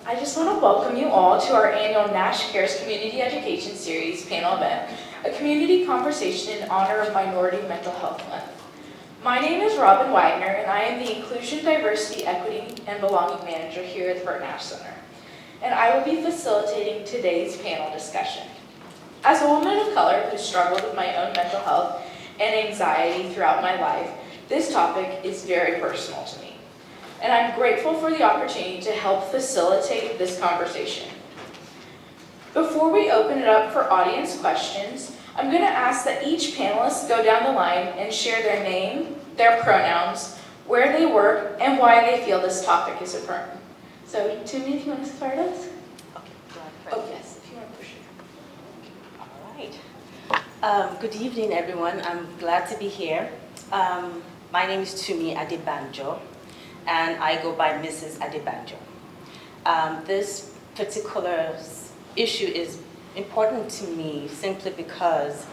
I just want to welcome you all to our annual Nash Cares Community Education Series panel event, a community conversation in honor of Minority Mental Health Month. My name is Robin Wagner, and I am the Inclusion, Diversity, Equity, and Belonging Manager here at the Burt Nash Center. And I will be facilitating today's panel discussion. As a woman of color who struggled with my own mental health and anxiety throughout my life, this topic is very personal to me. And I'm grateful for the opportunity to help facilitate this conversation. Before we open it up for audience questions, I'm going to ask that each panelist go down the line and share their name, their pronouns, where they work, and why they feel this topic is important. So, Tumi, if you want to start us? Okay, Oh, yes, if you want to push it. all right. Good evening, everyone. I'm glad to be here. My name is Tumi Adebanjo, and I go by Mrs. Adebanjo. This particular issue is important to me simply because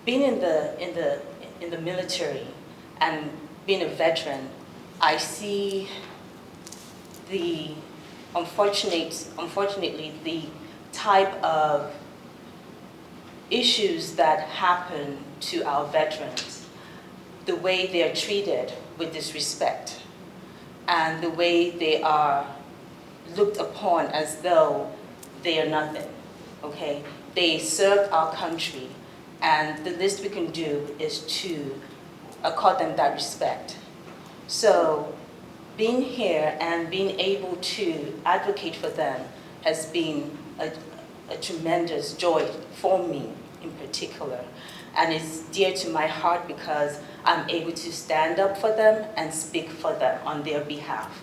being in the military and being a veteran, I see unfortunately the type of issues that happen to our veterans, the way they are treated with disrespect, and the way they are looked upon as though they are nothing, okay? They served our country, and the least we can do is to accord them that respect. So being here and being able to advocate for them has been a tremendous joy for me in particular. And it's dear to my heart because I'm able to stand up for them and speak for them on their behalf.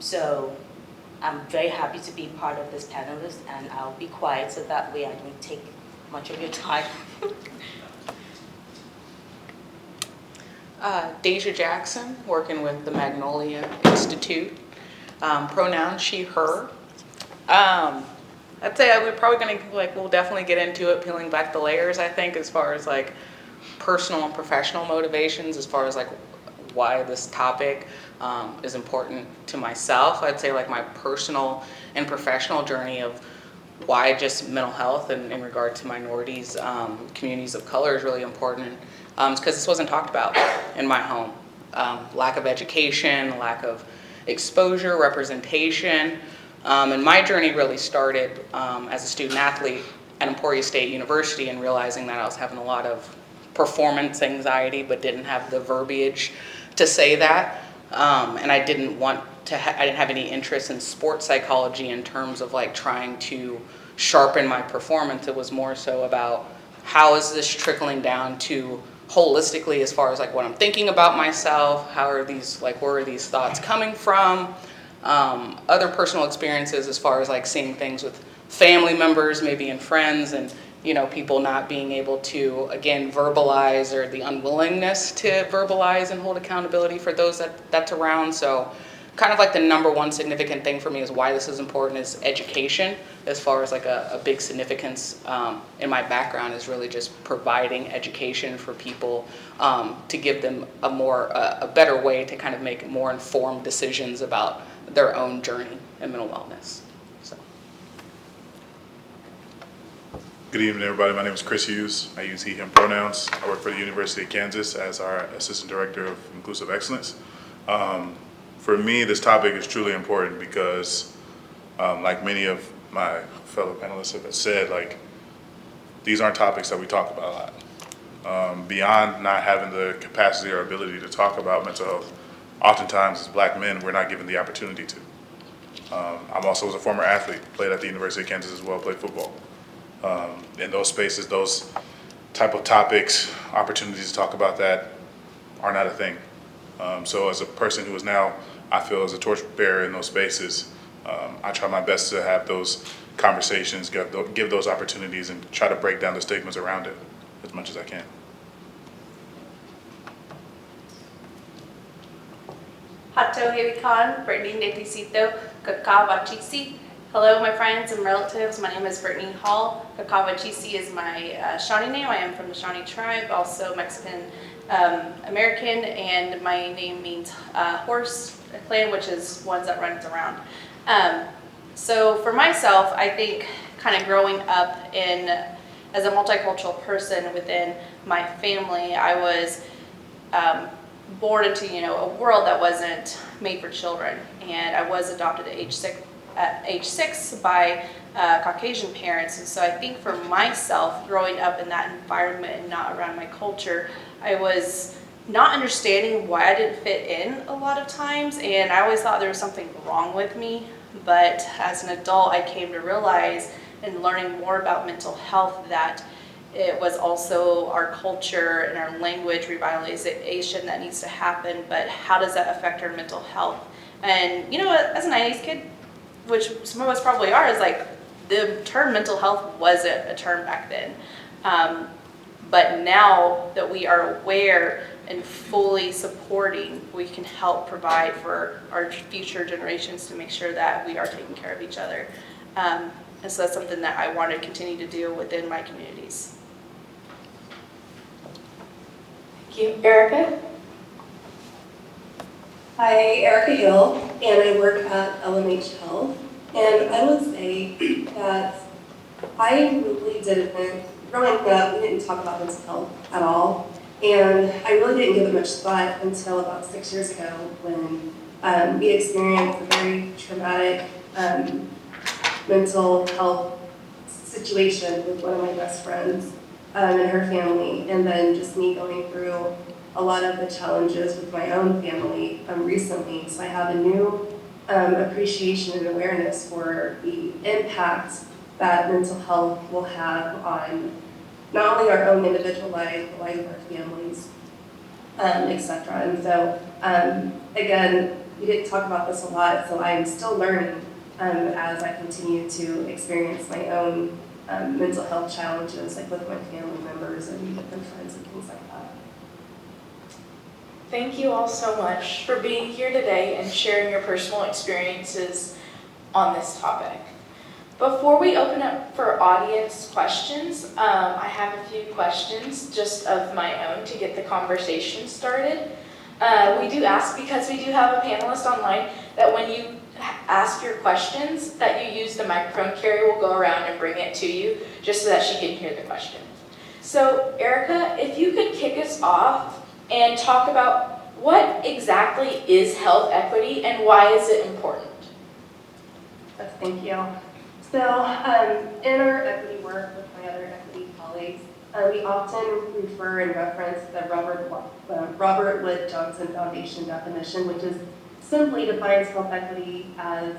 So I'm very happy to be part of this panelist, and I'll be quiet so that way I don't take much of your time. Deja Jackson, working with the Magnolia Institute. Pronoun she, her. I'd say we're probably going to, we'll definitely get into it, peeling back the layers, I think, as far as personal and professional motivations, as far as why this topic is important to myself. I'd say my personal and professional journey of why just mental health and in regard to minorities, communities of color is really important. It's because this wasn't talked about in my home. Lack of education, lack of exposure, representation. And my journey really started as a student athlete at Emporia State University, and realizing that I was having a lot of performance anxiety but didn't have the verbiage to say that. And I didn't have any interest in sports psychology in terms of trying to sharpen my performance. It was more so about how is this trickling down to holistically as far as what I'm thinking about myself, how are these, where are these thoughts coming from? Other personal experiences as far as seeing things with family members, maybe and friends, and people not being able to again verbalize, or the unwillingness to verbalize and hold accountability for those that's around. So kind of the number one significant thing for me is why this is important is education, as far as a big significance in my background is really just providing education for people to give them a better way to kind of make more informed decisions about their own journey in mental wellness. So. Good evening, everybody. My name is Chris Hughes. I use he, him pronouns. I work for the University of Kansas as our Assistant Director of Inclusive Excellence. For me, this topic is truly important because, like many of my fellow panelists have said, these aren't topics that we talk about a lot. Beyond not having the capacity or ability to talk about mental health, oftentimes as Black men, we're not given the opportunity to. I'm also was a former athlete, played at the University of Kansas as well, played football. In those spaces, those type of topics, opportunities to talk about that are not a thing. So as a person who is now, I feel as a torchbearer in those spaces, I try my best to have those conversations, give those opportunities, and try to break down the stigmas around it as much as I can. Hato Hewikan, Brittany Nepisito, Kakawachisi. Hello, my friends and relatives. My name is Brittany Hall. Kakawachisi is my Shawnee name. I am from the Shawnee tribe, also Mexican American, and my name means horse clan, which is ones that runs around. So for myself, I think kind of growing up as a multicultural person within my family, I was born into a world that wasn't made for children, and I was adopted at age six by Caucasian parents. And so I think for myself, growing up in that environment and not around my culture, I was not understanding why I didn't fit in a lot of times, and I always thought there was something wrong with me. But as an adult, I came to realize, in learning more about mental health, that it was also our culture and our language revitalization that needs to happen, but how does that affect our mental health? And as a 90s kid, which some of us probably are, is like the term mental health wasn't a term back then. But now that we are aware and fully supporting, we can help provide for our future generations to make sure that we are taking care of each other. And so that's something that I want to continue to do within my communities. Thank you. Erica? Hi, Erica Hill, and I work at LMH Health. And I would say that I really didn't, growing up, we didn't talk about mental health at all. And I really didn't give it much thought until about 6 years ago when we experienced a very traumatic mental health situation with one of my best friends and her family, and then just me going through a lot of the challenges with my own family recently. So I have a new appreciation and awareness for the impact that mental health will have on not only our own individual lives, but lives of our families, etc. And so, again, we didn't talk about this a lot, so I'm still learning as I continue to experience my own mental health challenges, like with my family members and different friends and things like that. Thank you all so much for being here today and sharing your personal experiences on this topic. Before we open up for audience questions, I have a few questions just of my own to get the conversation started. We do ask, because we do have a panelist online, that when you ask your questions, that you use the microphone. Carrie will go around and bring it to you just so that she can hear the question. So Erica, if you could kick us off and talk about what exactly is health equity and why is it important? Thank you. So in our equity work with my other equity colleagues, we often refer and reference the Robert Wood Johnson Foundation definition, which is simply defines health equity as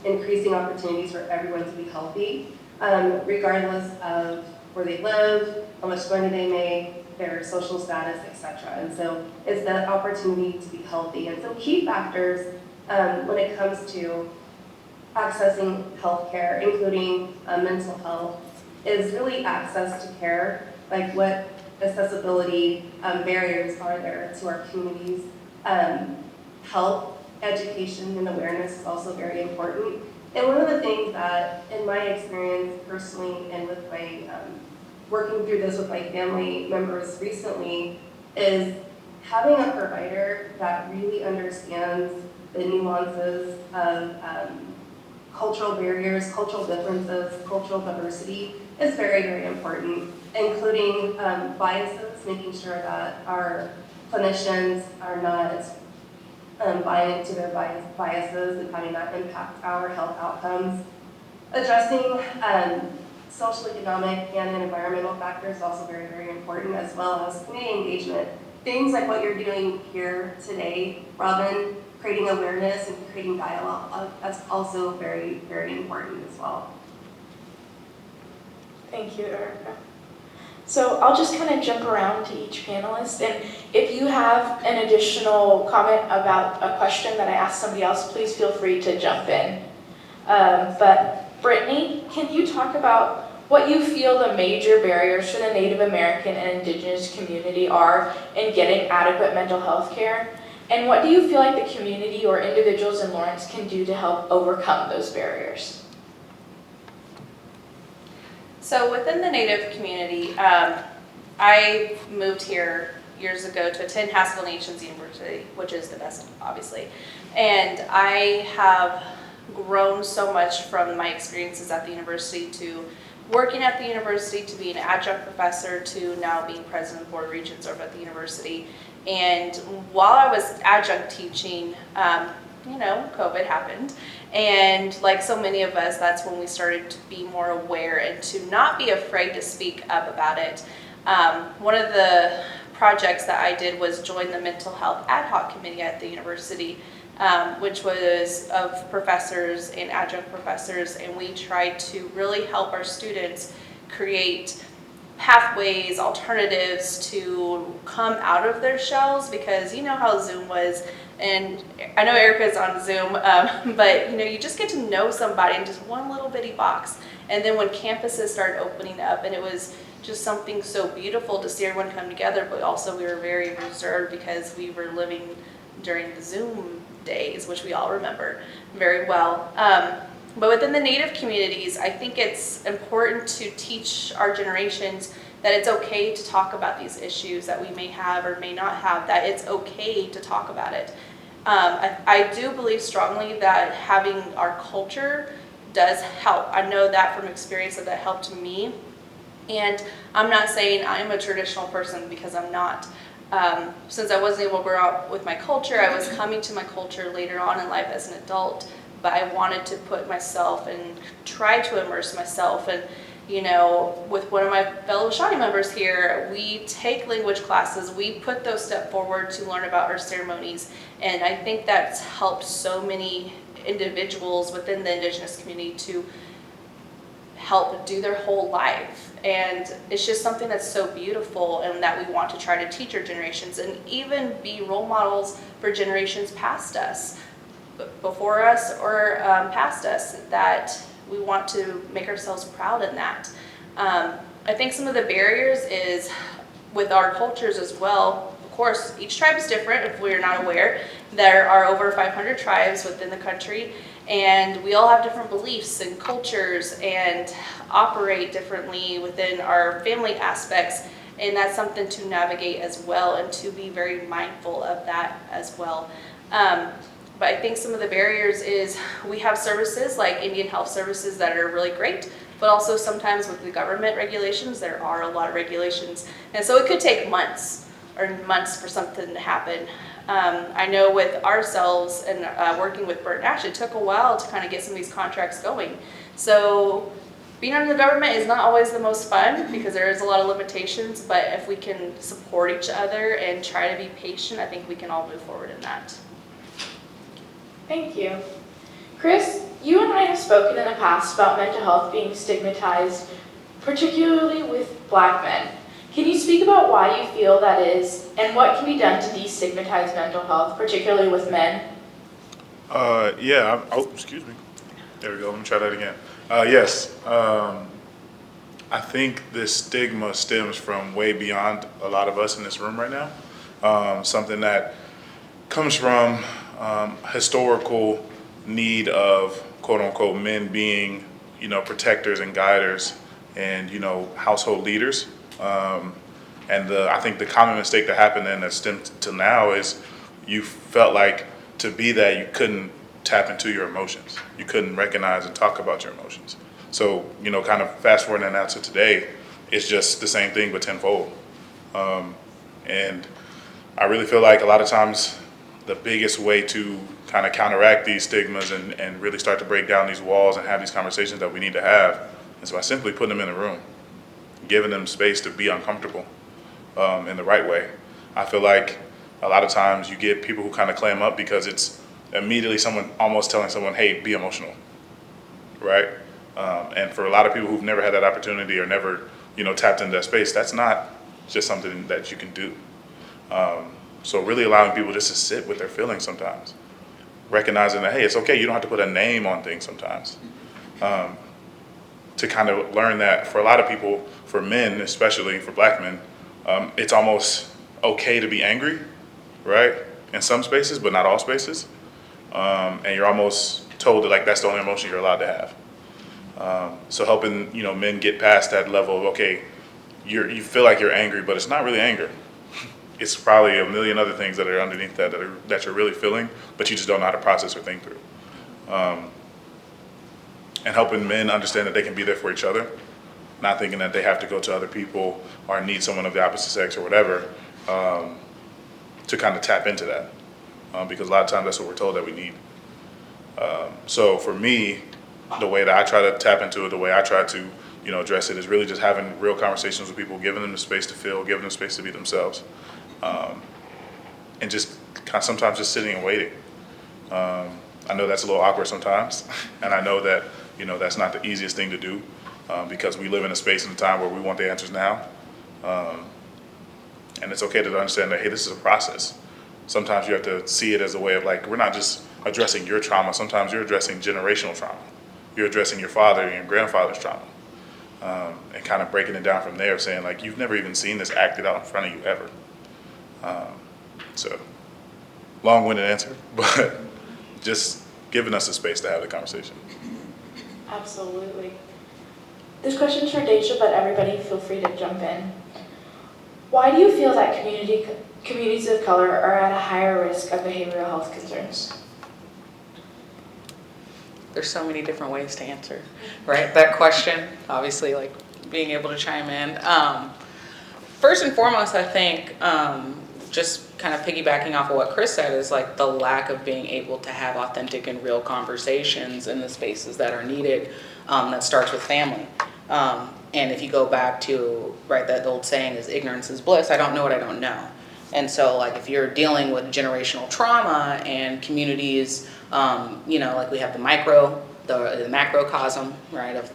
increasing opportunities for everyone to be healthy, regardless of where they live, how much money they make, their social status, etc. And so it's that opportunity to be healthy. And so key factors when it comes to accessing healthcare, including mental health, is really access to care, like what accessibility barriers are there to our communities. Health, education, and awareness is also very important. And one of the things that, in my experience personally and with my working through this with my family members recently, is having a provider that really understands the nuances of cultural barriers, cultural differences, cultural diversity is very, very important, including biases, making sure that our clinicians are not buying into their biases and having that impact our health outcomes. Addressing social, economic, and environmental factors is also very, very important, as well as community engagement. Things like what you're doing here today, Robin, creating awareness and creating dialogue, that's also very, very important as well. Thank you, Erica. So I'll just kind of jump around to each panelist, and if you have an additional comment about a question that I asked somebody else, please feel free to jump in. But Brittany, can you talk about what you feel the major barriers for the Native American and Indigenous community are in getting adequate mental health care? And what do you feel like the community or individuals in Lawrence can do to help overcome those barriers? So within the Native community, I moved here, years ago to attend Haskell Nations University, which is the best, obviously. And I have grown so much from my experiences at the university to working at the university, to being an adjunct professor, to now being president of Board of Regents over at the university. And while I was adjunct teaching, COVID happened. And like so many of us, that's when we started to be more aware and to not be afraid to speak up about it. One of the projects that I did was join the mental health ad hoc committee at the university, which was of professors and adjunct professors, and we tried to really help our students create pathways, alternatives to come out of their shells, because you know how Zoom was, and I know Erica's on Zoom, but you just get to know somebody in just one little bitty box. And then when campuses started opening up, and it was just something so beautiful to see everyone come together, but also we were very reserved because we were living during the Zoom days, which we all remember very well. But within the Native communities, I think it's important to teach our generations that it's okay to talk about these issues that we may have or may not have, that it's okay to talk about it. I do believe strongly that having our culture does help. I know that from experience that helped me. And I'm not saying I'm a traditional person, because I'm not. Since I wasn't able to grow up with my culture, I was coming to my culture later on in life as an adult, but I wanted to put myself and try to immerse myself. And with one of my fellow Shawnee members here, we take language classes, we put those steps forward to learn about our ceremonies, and I think that's helped so many individuals within the Indigenous community to help do their whole life. And it's just something that's so beautiful, and that we want to try to teach our generations and even be role models for generations past us, before us or past us, that we want to make ourselves proud in that. I think some of the barriers is with our cultures as well. Of course, each tribe is different, if we're not aware. There are over 500 tribes within the country, and we all have different beliefs and cultures and operate differently within our family aspects, and that's something to navigate as well, and to be very mindful of that as well. But I think some of the barriers is we have services like Indian Health Services that are really great, but also sometimes with the government regulations, there are a lot of regulations. And so it could take months for something to happen. I know with ourselves and working with Bert Nash, it took a while to kind of get some of these contracts going. So being under the government is not always the most fun, because there is a lot of limitations, but if we can support each other and try to be patient, I think we can all move forward in that. Thank you. Chris, you and I have spoken in the past about mental health being stigmatized, particularly with Black men. Can you speak about why you feel that is, and what can be done to destigmatize mental health, particularly with men? Excuse me. There we go. Let me try that again. Yes. I think this stigma stems from way beyond a lot of us in this room right now. Something that comes from historical need of quote unquote men being, protectors and guiders and, household leaders. I think the common mistake that happened then that stemmed to now is you felt like to be that you couldn't tap into your emotions. You couldn't recognize and talk about your emotions. So, kind of fast forwarding now to today, it's just the same thing but tenfold. And I really feel like a lot of times the biggest way to kind of counteract these stigmas and really start to break down these walls and have these conversations that we need to have is by simply putting them in a room, giving them space to be uncomfortable in the right way. I feel like a lot of times you get people who kind of clam up because it's immediately someone almost telling someone, hey, be emotional, right? And for a lot of people who've never had that opportunity or never, tapped into that space, that's not just something that you can do. So really allowing people just to sit with their feelings sometimes, recognizing that, hey, it's okay, you don't have to put a name on things sometimes. To kind of learn that for a lot of people, for men, especially for Black men, it's almost okay to be angry, right? In some spaces, but not all spaces. And you're almost told that like that's the only emotion you're allowed to have. So helping, men get past that level of, okay, you feel like you're angry, but it's not really anger. it's probably a million other things that are underneath that you're really feeling, but you just don't know how to process or think through. And helping men understand that they can be there for each other, not thinking that they have to go to other people or need someone of the opposite sex or whatever, to kind of tap into that. Because a lot of times that's what we're told that we need. So for me, the way that I try to tap into it, the way I try to, address it is really just having real conversations with people, giving them the space to feel, giving them space to be themselves. And just sometimes just sitting and waiting. I know that's a little awkward sometimes, and I know that, that's not the easiest thing to do, because we live in a space and a time where we want the answers now. And it's okay to understand that, hey, this is a process. Sometimes you have to see it as a way of like, we're not just addressing your trauma, sometimes you're addressing generational trauma. You're addressing your father and your grandfather's trauma. And kind of breaking it down from there, saying like, you've never even seen this acted out in front of you ever. So, long-winded answer, but just giving us the space to have the conversation. Absolutely. This question's for Deja, but everybody feel free to jump in. Why do you feel that communities of color are at a higher risk of behavioral health concerns? There's so many different ways to answer, right? That question, obviously, like being able to chime in. First and foremost, I think just kind of piggybacking off of what Chris said is like the lack of being able to have authentic and real conversations in the spaces that are needed. That starts with family. And if you go back to, right, that old saying is ignorance is bliss. I don't know what I don't know. And so like if you're dealing with generational trauma and communities, like we have the macrocosm, right, of,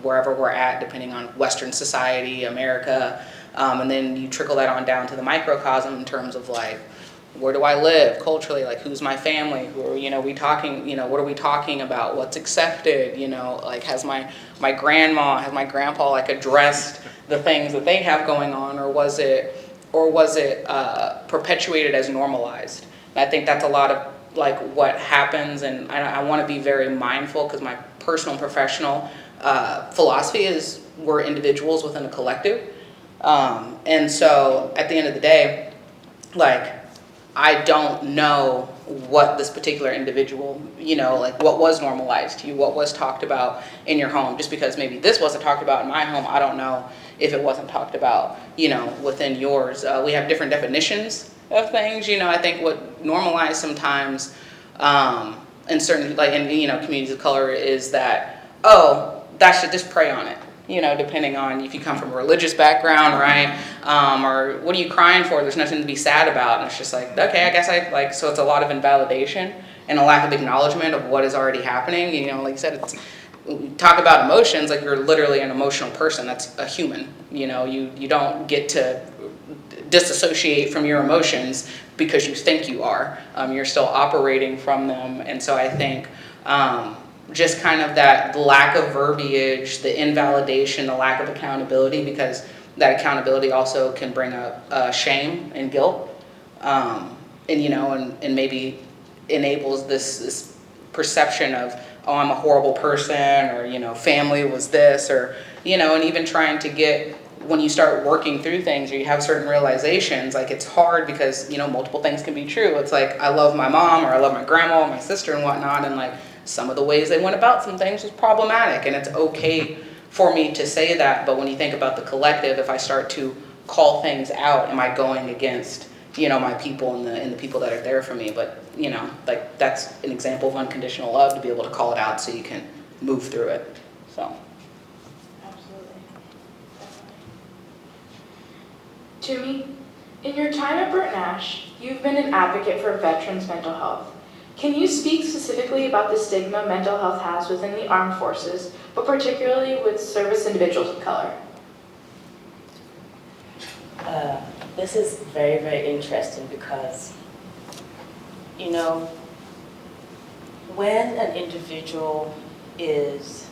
wherever we're at, depending on Western society, America, and then you trickle that on down to the microcosm in terms of like, where do I live culturally? Like, who's my family? Who are, we talking, what are we talking about? What's accepted? Like, has my grandma, has my grandpa, like, addressed the things that they have going on, or was it perpetuated as normalized? And I think that's a lot of, like, what happens, and I want to be very mindful, because my personal and professional philosophy is we're individuals within a collective. And so, at the end of the day, like, I don't know what this particular individual, like what was normalized to you, what was talked about in your home. Just because maybe this wasn't talked about in my home, I don't know if it wasn't talked about, within yours. We have different definitions of things. I think what normalized sometimes in certain, like in, communities of color is that, oh, that should just prey on it. Depending on if you come from a religious background, right? Or what are you crying for? There's nothing to be sad about. And it's just like, okay, I guess so it's a lot of invalidation and a lack of acknowledgement of what is already happening. Like you said, we talk about emotions, like you're literally an emotional person. That's a human. You don't get to disassociate from your emotions because you think you are. You're still operating from them. And so I think, just kind of that lack of verbiage, the invalidation, the lack of accountability, because that accountability also can bring up shame and guilt, and maybe enables this perception of, oh, I'm a horrible person, or family was this, or and even trying to get, when you start working through things or you have certain realizations, like it's hard because multiple things can be true. It's like I love my mom, or I love my grandma, or my sister, and whatnot, and like some of the ways they went about some things was problematic, and it's okay for me to say that. But when you think about the collective, if I start to call things out, am I going against, my people and the people that are there for me? But, like that's an example of unconditional love, to be able to call it out so you can move through it. So. Absolutely. Definitely. Toomey, in your time at Burt Nash, you've been an advocate for veterans' mental health. Can you speak specifically about the stigma mental health has within the armed forces, but particularly with service individuals of color? This is very, very interesting because, when an individual is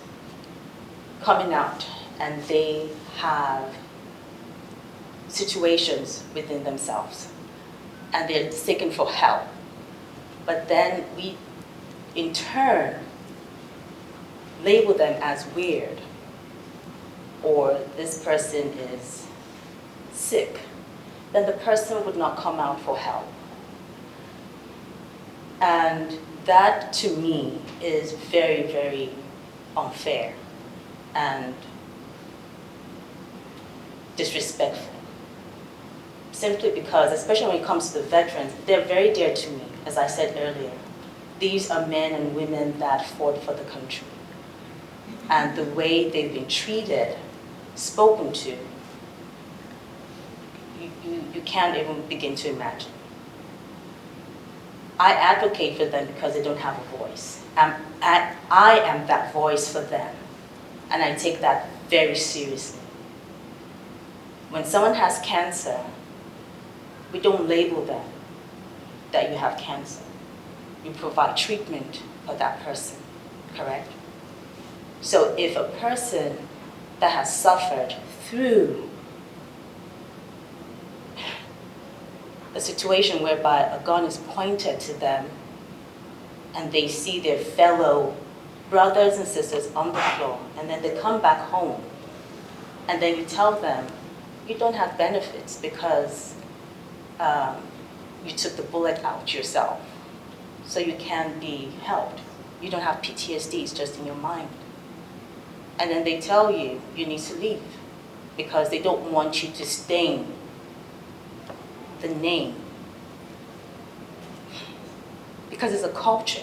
coming out and they have situations within themselves and they're seeking for help, but then we, in turn, label them as weird, or this person is sick, then the person would not come out for help. And that, to me, is very, very unfair and disrespectful. Simply because, especially when it comes to the veterans, they're very dear to me, as I said earlier. These are men and women that fought for the country. And the way they've been treated, spoken to, you can't even begin to imagine. I advocate for them because they don't have a voice. I am that voice for them, and I take that very seriously. When someone has cancer, we don't label them that you have cancer. We provide treatment for that person, correct? So if a person that has suffered through a situation whereby a gun is pointed to them and they see their fellow brothers and sisters on the floor, and then they come back home, and then you tell them, you don't have benefits because you took the bullet out yourself, so you can be helped. You don't have PTSD, it's just in your mind. And then they tell you, you need to leave because they don't want you to stain the name. Because it's a culture.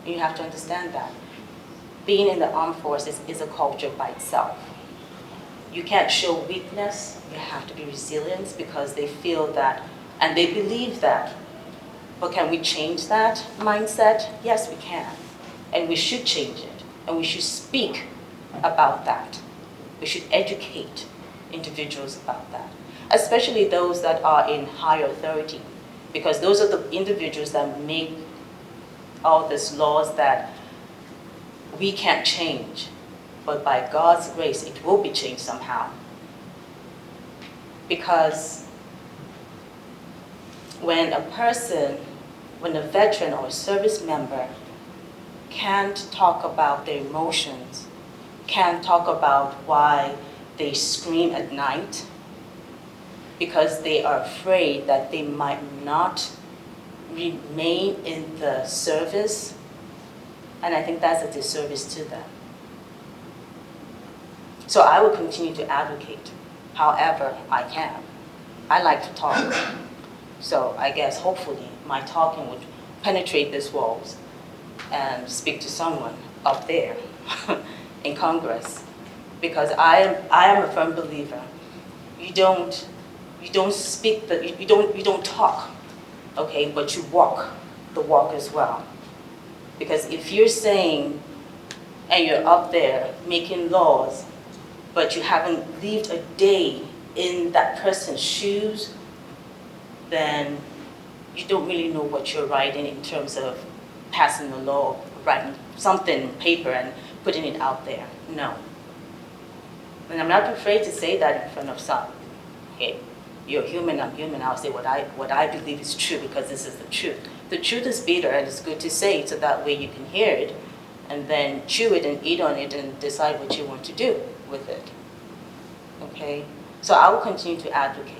And you have to understand that. Being in the armed forces is a culture by itself. You can't show weakness, you have to be resilient because they feel that, and they believe that. But can we change that mindset? Yes, we can. And we should change it. And we should speak about that. We should educate individuals about that, especially those that are in higher authority, because those are the individuals that make all these laws that we can't change. But by God's grace, it will be changed somehow. Because when a veteran or a service member can't talk about their emotions, can't talk about why they scream at night, because they are afraid that they might not remain in the service, and I think that's a disservice to them. So I will continue to advocate however I can. I like to talk. So I guess hopefully my talking would penetrate these walls and speak to someone up there in Congress. Because I am a firm believer. You don't speak you don't talk, okay, but you walk the walk as well. Because if you're saying and you're up there making laws, but you haven't lived a day in that person's shoes, then you don't really know what you're writing in terms of passing a law, writing something on paper and putting it out there. No. And I'm not afraid to say that in front of some. Okay, you're human, I'm human, I'll say what I believe is true because this is the truth. The truth is bitter and it's good to say it so that way you can hear it and then chew it and eat on it and decide what you want to do with it. Okay? So I will continue to advocate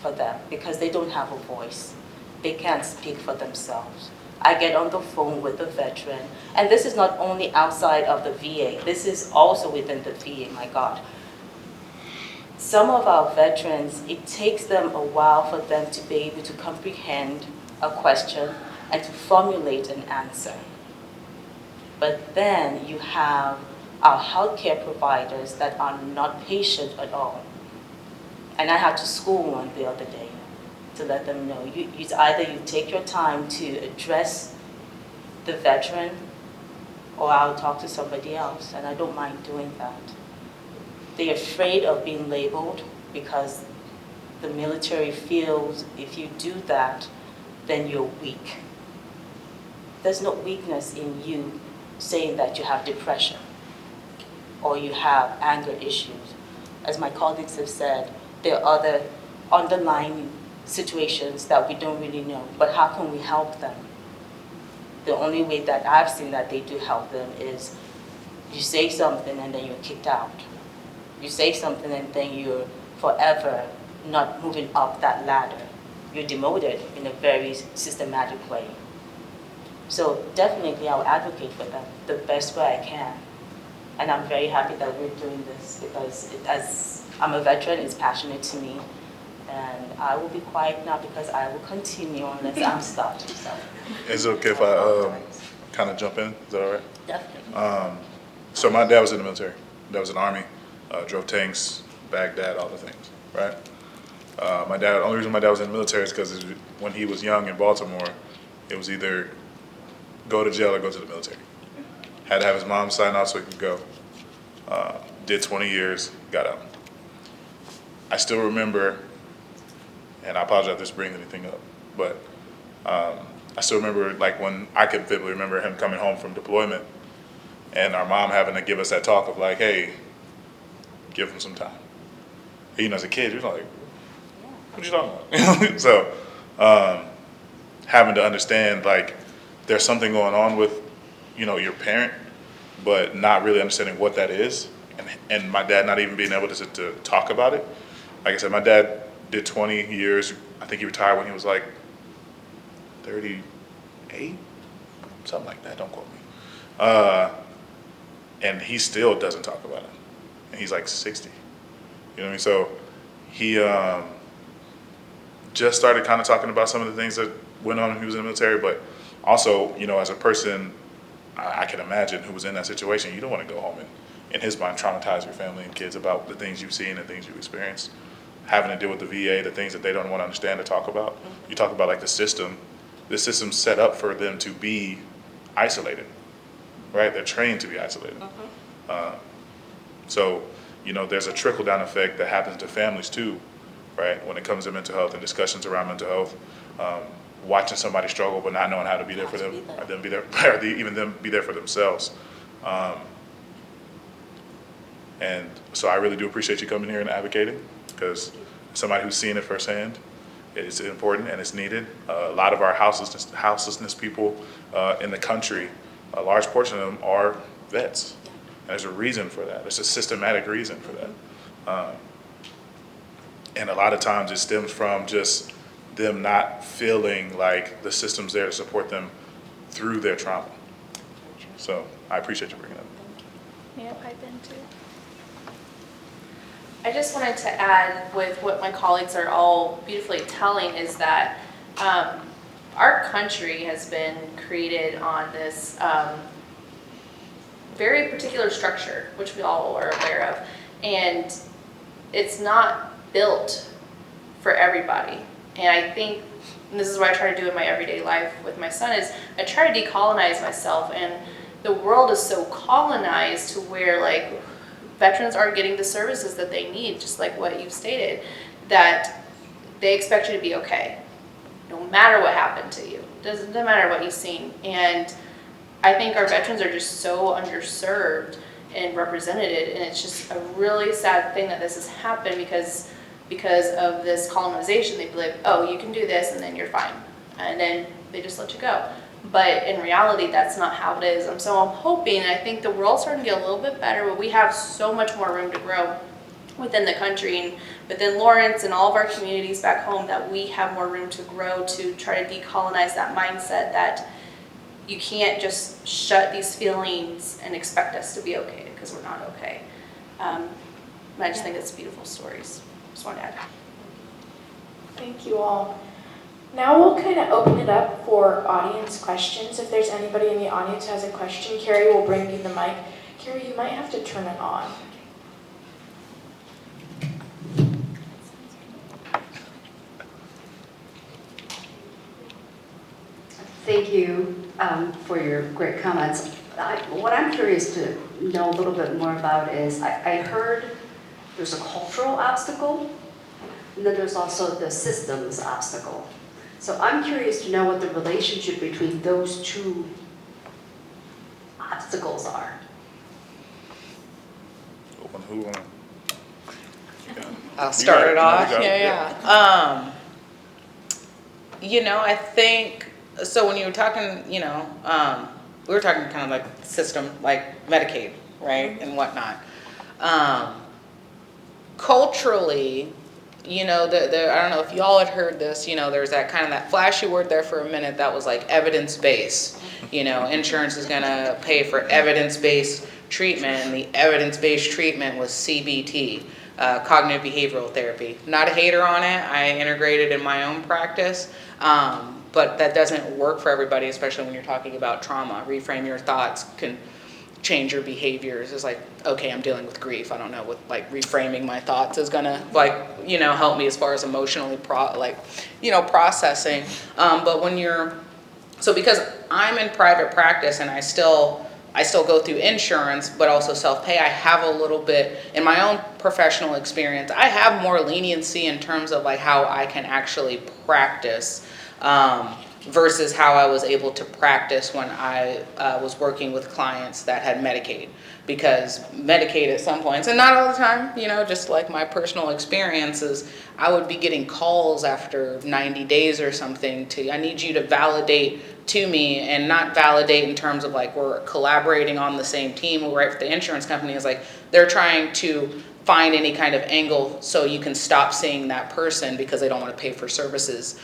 for them because they don't have a voice. They can't speak for themselves. I get on the phone with the veteran, and this is not only outside of the VA, this is also within the VA, my God. Some of our veterans, it takes them a while for them to be able to comprehend a question and to formulate an answer. But then you have our healthcare providers that are not patient at all. And I had to school one the other day to let them know, either you take your time to address the veteran or I'll talk to somebody else, and I don't mind doing that. They're afraid of being labeled because the military feels if you do that, then you're weak. There's no weakness in you saying that you have depression or you have anger issues. As my colleagues have said, there are other underlying situations that we don't really know, but how can we help them? The only way that I've seen that they do help them is you say something and then you're kicked out. You say something and then you're forever not moving up that ladder. You're demoted in a very systematic way. So definitely I'll advocate for them the best way I can. And I'm very happy that we're doing this because as I'm a veteran, it's passionate to me. And I will be quiet now because I will continue unless I'm stopped. So Is it okay if I kind of jump in? Is that all right? definitely. So my dad was in the military. Dad was in the Army, drove tanks, Baghdad, all the things, right? The only reason my dad was in the military is because when he was young in Baltimore, it was either go to jail or go to the military. Had to have his mom sign off so he could go. Did 20 years, got out. I still remember, and I apologize if this brings anything up, but I still remember like when I could vividly remember him coming home from deployment and our mom having to give us that talk of like, hey, give him some time. And, you know, as a kid, you're like, what you talking about? So having to understand like there's something going on with, you know, your parent, but not really understanding what that is. And my dad not even being able to talk about it. Like I said, my dad did 20 years. I think he retired when he was like 38, something like that. Don't quote me. And he still doesn't talk about it. And he's like 60. You know what I mean? So he just started kind of talking about some of the things that went on when he was in the military, but also, you know, as a person, I can imagine who was in that situation, you don't want to go home and, in his mind, traumatize your family and kids about the things you've seen and things you've experienced. Having to deal with the VA, the things that they don't want to understand or talk about. You talk about like the system's set up for them to be isolated, right? They're trained to be isolated. So, you know, there's a trickle-down effect that happens to families too, right? When it comes to mental health and discussions around mental health, watching somebody struggle but not knowing how to be there for them, or them be there, or even them be there for themselves. And so I really do appreciate you coming here and advocating, because somebody who's seen it firsthand, it's important and it's needed. A lot of our houselessness people in the country, a large portion of them are vets. And there's a reason for that. There's a systematic reason for that. And a lot of times it stems from just them not feeling like the system's there to support them through their trauma. So I appreciate you bringing it up. Yeah, pipe in too. I just wanted to add with what my colleagues are all beautifully telling is that our country has been created on this very particular structure, which we all are aware of, and it's not built for everybody. And I think, and this is what I try to do in my everyday life with my son, is I try to decolonize myself, and the world is so colonized to where like veterans aren't getting the services that they need, just like what you've stated, that they expect you to be okay, no matter what happened to you. Doesn't matter what you've seen. And I think our veterans are just so underserved and represented, and it's just a really sad thing that this has happened because of this colonization. They believe, oh, you can do this and then you're fine, and then they just let you go. But in reality, that's not how it is. And so I'm hoping, and I think the world's starting to get a little bit better, but we have so much more room to grow within the country and within Lawrence and all of our communities back home, that we have more room to grow to try to decolonize that mindset that you can't just shut these feelings and expect us to be okay, because we're not okay. And I just think it's beautiful stories. Just want to add. Thank you all. Now we'll kind of open it up for audience questions. If there's anybody in the audience who has a question, Carrie will bring you the mic. Carrie, you might have to turn it on. Thank you for your great comments. What I'm curious to know a little bit more about is, I heard there's a cultural obstacle, and then there's also the systems obstacle. So I'm curious to know what the relationship between those two obstacles are. Who I'll start it off. You got it. Yeah. You know, I think, so when you were talking, you know, we were talking kind of like system, like Medicaid, right, and whatnot. Culturally, you know, I don't know if y'all had heard this, you know, there's that kind of that flashy word there for a minute that was like evidence-based. You know, insurance is gonna pay for evidence-based treatment, and the evidence-based treatment was CBT, cognitive behavioral therapy. Not a hater on it, I integrate it in my own practice, but that doesn't work for everybody, especially when you're talking about trauma. Reframe your thoughts can change your behaviors. It's like, okay, I'm dealing with grief. I don't know what like reframing my thoughts is gonna like, you know, help me as far as emotionally processing. But when you're, so because I'm in private practice and I still go through insurance, but also self-pay, I have a little bit, in my own professional experience, I have more leniency in terms of like how I can actually practice, versus how I was able to practice when I was working with clients that had Medicaid. Because Medicaid at some points, and not all the time, you know, just like my personal experiences, I would be getting calls after 90 days or something I need you to validate to me, and not validate in terms of like we're collaborating on the same team, right? For the insurance company is like they're trying to find any kind of angle so you can stop seeing that person because they don't want to pay for services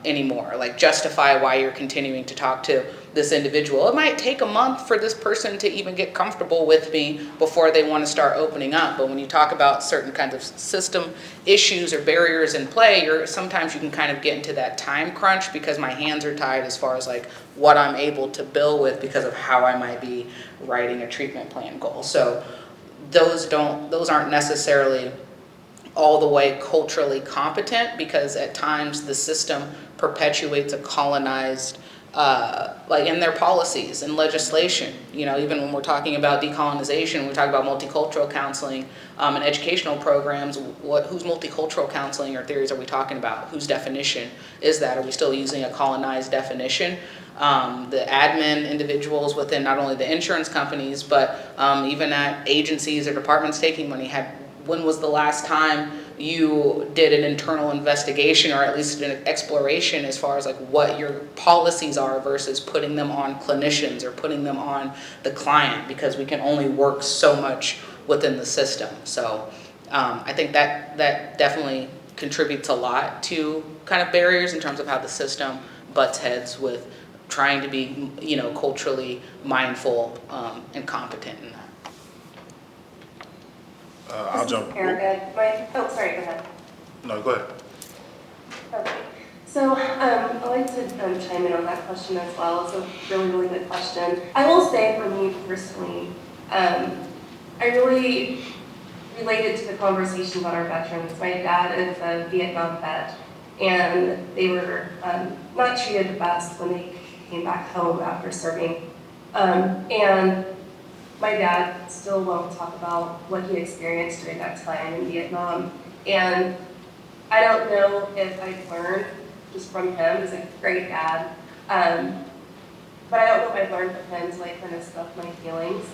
anymore. Like justify why you're continuing to talk to this individual. It might take a month for this person to even get comfortable with me before they want to start opening up. But when you talk about certain kinds of system issues or barriers in play, sometimes you can kind of get into that time crunch because my hands are tied as far as like what I'm able to bill with because of how I might be writing a treatment plan goal. So those aren't necessarily all the way culturally competent, because at times the system perpetuates a colonized, like in their policies and legislation. You know, even when we're talking about decolonization, we talk about multicultural counseling and educational programs. Whose multicultural counseling or theories are we talking about? Whose definition is that? Are we still using a colonized definition? The admin individuals within not only the insurance companies, but even at agencies or departments taking money, when was the last time you did an internal investigation, or at least an exploration as far as like what your policies are versus putting them on clinicians or putting them on the client, because we can only work so much within the system. So I think that definitely contributes a lot to kind of barriers in terms of how the system butts heads with trying to be, you know, culturally mindful and competent in that. I'll jump. Erica, sorry, go ahead. No, go ahead. Okay. So I'd like to chime in on that question as well. It's a really, really good question. I will say for me personally, I really related to the conversation about our veterans. My dad is a Vietnam vet, and they were not treated the best when they came back home after serving. And my dad still won't talk about what he experienced during that time in Vietnam. And I don't know if I've learned just from him. He's a great dad. But I don't know if I've learned from him to like kind of stuff my feelings.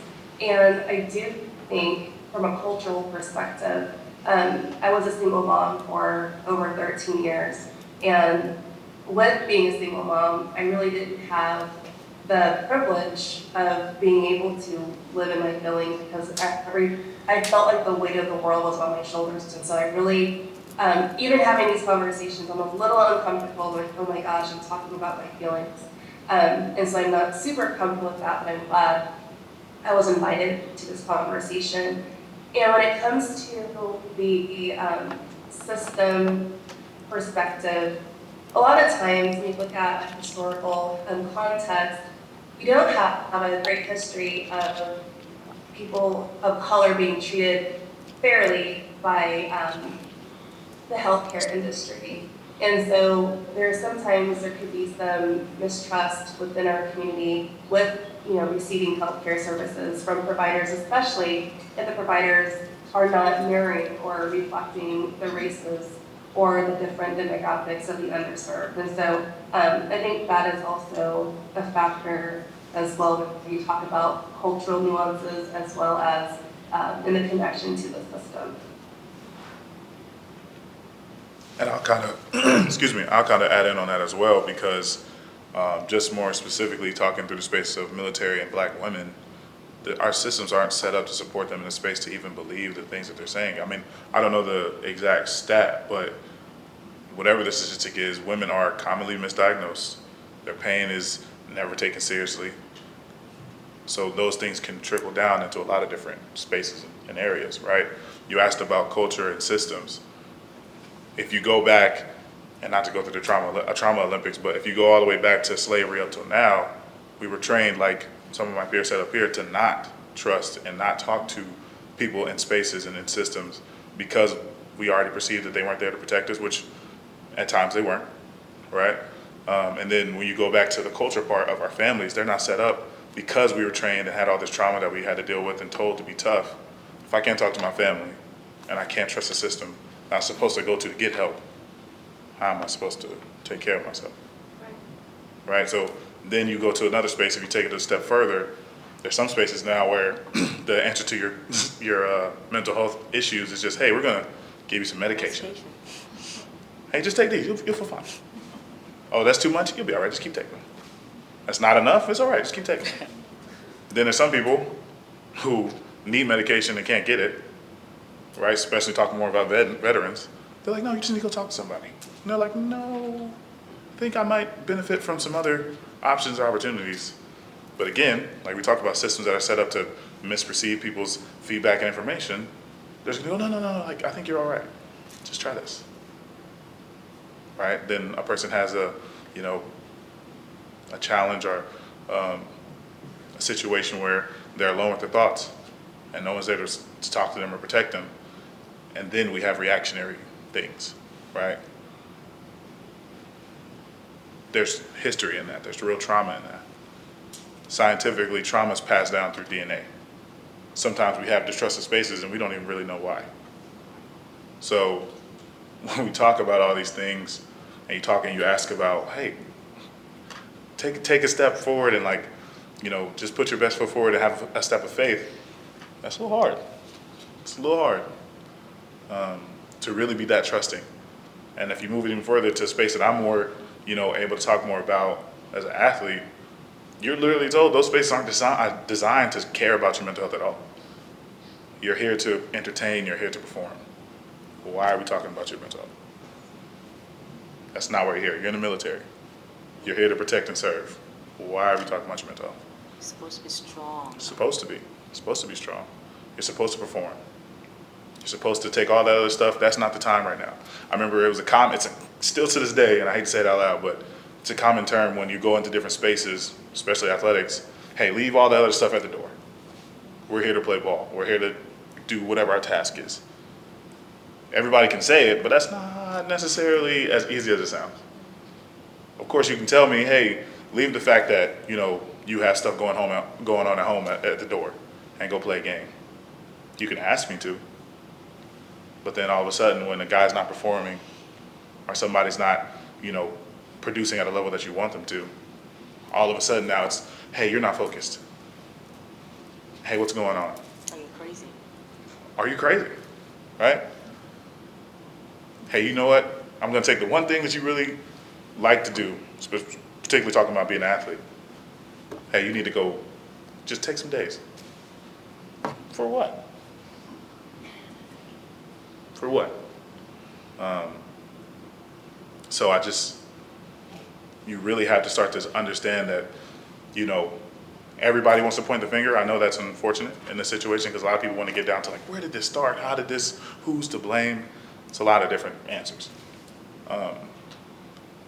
And I do think from a cultural perspective, I was a single mom for over 13 years. And with being a single mom, I really didn't have the privilege of being able to live in my feelings, because I felt like the weight of the world was on my shoulders. And so I really, even having these conversations, I'm a little uncomfortable with, oh my gosh, I'm talking about my feelings. And so I'm not super comfortable with that, but I'm glad I was invited to this conversation. And when it comes to the system perspective, a lot of times when you look at historical context, we don't have a great history of people of color being treated fairly by the healthcare industry. And so sometimes there could be some mistrust within our community with receiving healthcare services from providers, especially if the providers are not mirroring or reflecting the races or the different demographics of the underserved. And so I think that is also a factor as well when you talk about cultural nuances as well as in the connection to the system. And I'll kind of, excuse me, I'll kind of add in on that as well, because just more specifically talking through the space of military and Black women, our systems aren't set up to support them in a space to even believe the things that they're saying. I mean, I don't know the exact stat, but whatever the statistic is, women are commonly misdiagnosed. Their pain is never taken seriously. So those things can trickle down into a lot of different spaces and areas, right? You asked about culture and systems. If you go back, and not to go through the trauma Olympics, but if you go all the way back to slavery up till now, we were trained, like some of my peers said up here, to not trust and not talk to people in spaces and in systems because we already perceived that they weren't there to protect us, which at times they weren't, right? And then when you go back to the culture part of our families, they're not set up because we were trained and had all this trauma that we had to deal with and told to be tough. If I can't talk to my family and I can't trust the system I'm supposed to go to get help, how am I supposed to take care of myself? Right? So then you go to another space. If you take it a step further, there's some spaces now where the answer to your mental health issues is just, hey, we're gonna give you some medication. Hey, just take these, you'll feel fine. Oh, that's too much? You'll be all right, just keep taking them. That's not enough? It's all right, just keep taking them. Then there's some people who need medication and can't get it, right? Especially talking more about veterans. They're like, no, you just need to go talk to somebody. And they're like, no, I think I might benefit from some other options or opportunities. But again, like we talked about systems that are set up to misperceive people's feedback and information, they're just gonna go, no, like, I think you're all right. Just try this. Right? Then a person has a challenge or a situation where they're alone with their thoughts and no one's there to talk to them or protect them. And then we have reactionary things, right? There's history in that. There's real trauma in that. Scientifically, trauma is passed down through DNA. Sometimes we have distrusted spaces and we don't even really know why. So when we talk about all these things and you talk and you ask about, hey, take a step forward and just put your best foot forward and have a step of faith, that's a little hard. It's a little hard to really be that trusting. And if you move it even further to a space that I'm more, able to talk more about as an athlete, you're literally told those spaces aren't designed to care about your mental health at all. You're here to entertain, you're here to perform. Why are we talking about your mental health? That's not why you're here. You're in the military. You're here to protect and serve. Why are we talking about your mental health? It's supposed to be strong. It's supposed to be. It's supposed to be strong. You're supposed to perform. You're supposed to take all that other stuff. That's not the time right now. I remember it was still to this day, and I hate to say it out loud, but it's a common term when you go into different spaces, especially athletics. Hey, leave all the other stuff at the door. We're here to play ball. We're here to do whatever our task is. Everybody can say it, but that's not necessarily as easy as it sounds. Of course, you can tell me, hey, leave the fact that, you have stuff going on at home at the door and go play a game. You can ask me to. But then all of a sudden, when a guy's not performing or somebody's not, producing at a level that you want them to, all of a sudden now it's, hey, you're not focused. Hey, what's going on? Are you crazy? Are you crazy? Right? Hey, you know what? I'm going to take the one thing that you really like to do, particularly talking about being an athlete. Hey, you need to go just take some days. For what? For what? So you really have to start to understand that, everybody wants to point the finger. I know that's unfortunate in this situation because a lot of people want to get down to where did this start? How did this, who's to blame? It's a lot of different answers.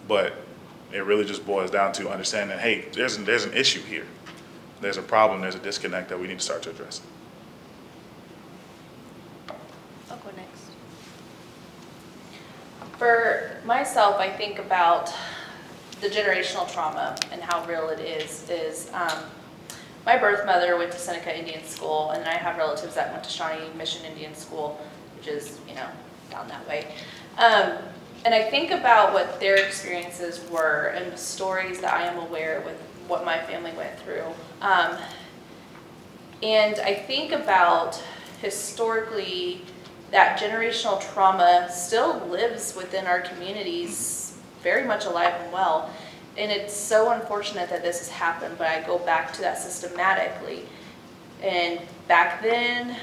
But it really just boils down to understanding, hey, there's an issue here. There's a problem, there's a disconnect that we need to start to address. I'll go next. For myself, I think about the generational trauma and how real it is my birth mother went to Seneca Indian School, and I have relatives that went to Shawnee Mission Indian School, which is, down that way. And I think about what their experiences were and the stories that I am aware with what my family went through. And I think about historically that generational trauma still lives within our communities, very much alive and well. And it's so unfortunate that this has happened, but I go back to that systematically. And back then,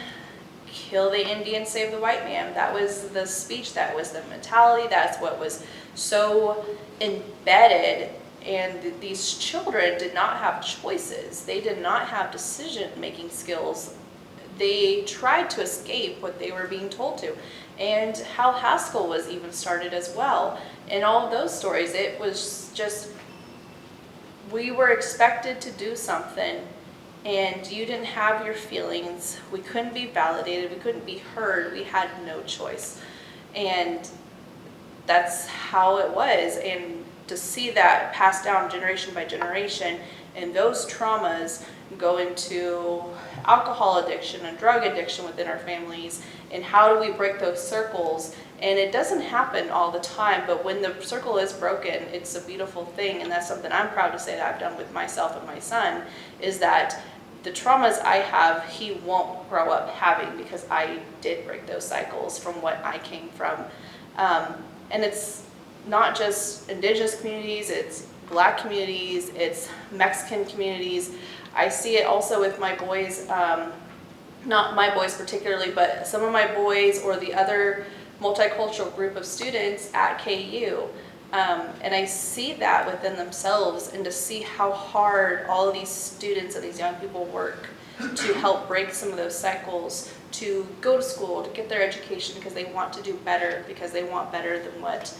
kill the Indian, save the white man. That was the speech, that was the mentality, that's what was so embedded. And these children did not have choices. They did not have decision-making skills. They tried to escape what they were being told to. And Hal Haskell was even started as well. In all of those stories, it was just, we were expected to do something, and you didn't have your feelings. We couldn't be validated. We couldn't be heard. We had no choice. And that's how it was. And to see that passed down generation by generation, and those traumas go into alcohol addiction and drug addiction within our families, and how do we break those circles? And it doesn't happen all the time, but when the circle is broken, it's a beautiful thing. And that's something I'm proud to say that I've done with myself and my son, is that the traumas I have, he won't grow up having, because I did break those cycles from what I came from. And it's not just indigenous communities, it's Black communities, it's Mexican communities. I see it also with my boys, not my boys particularly, but some of my boys or the other multicultural group of students at KU. And I see that within themselves, and to see how hard all of these students and these young people work to help break some of those cycles, to go to school, to get their education because they want to do better, because they want better than what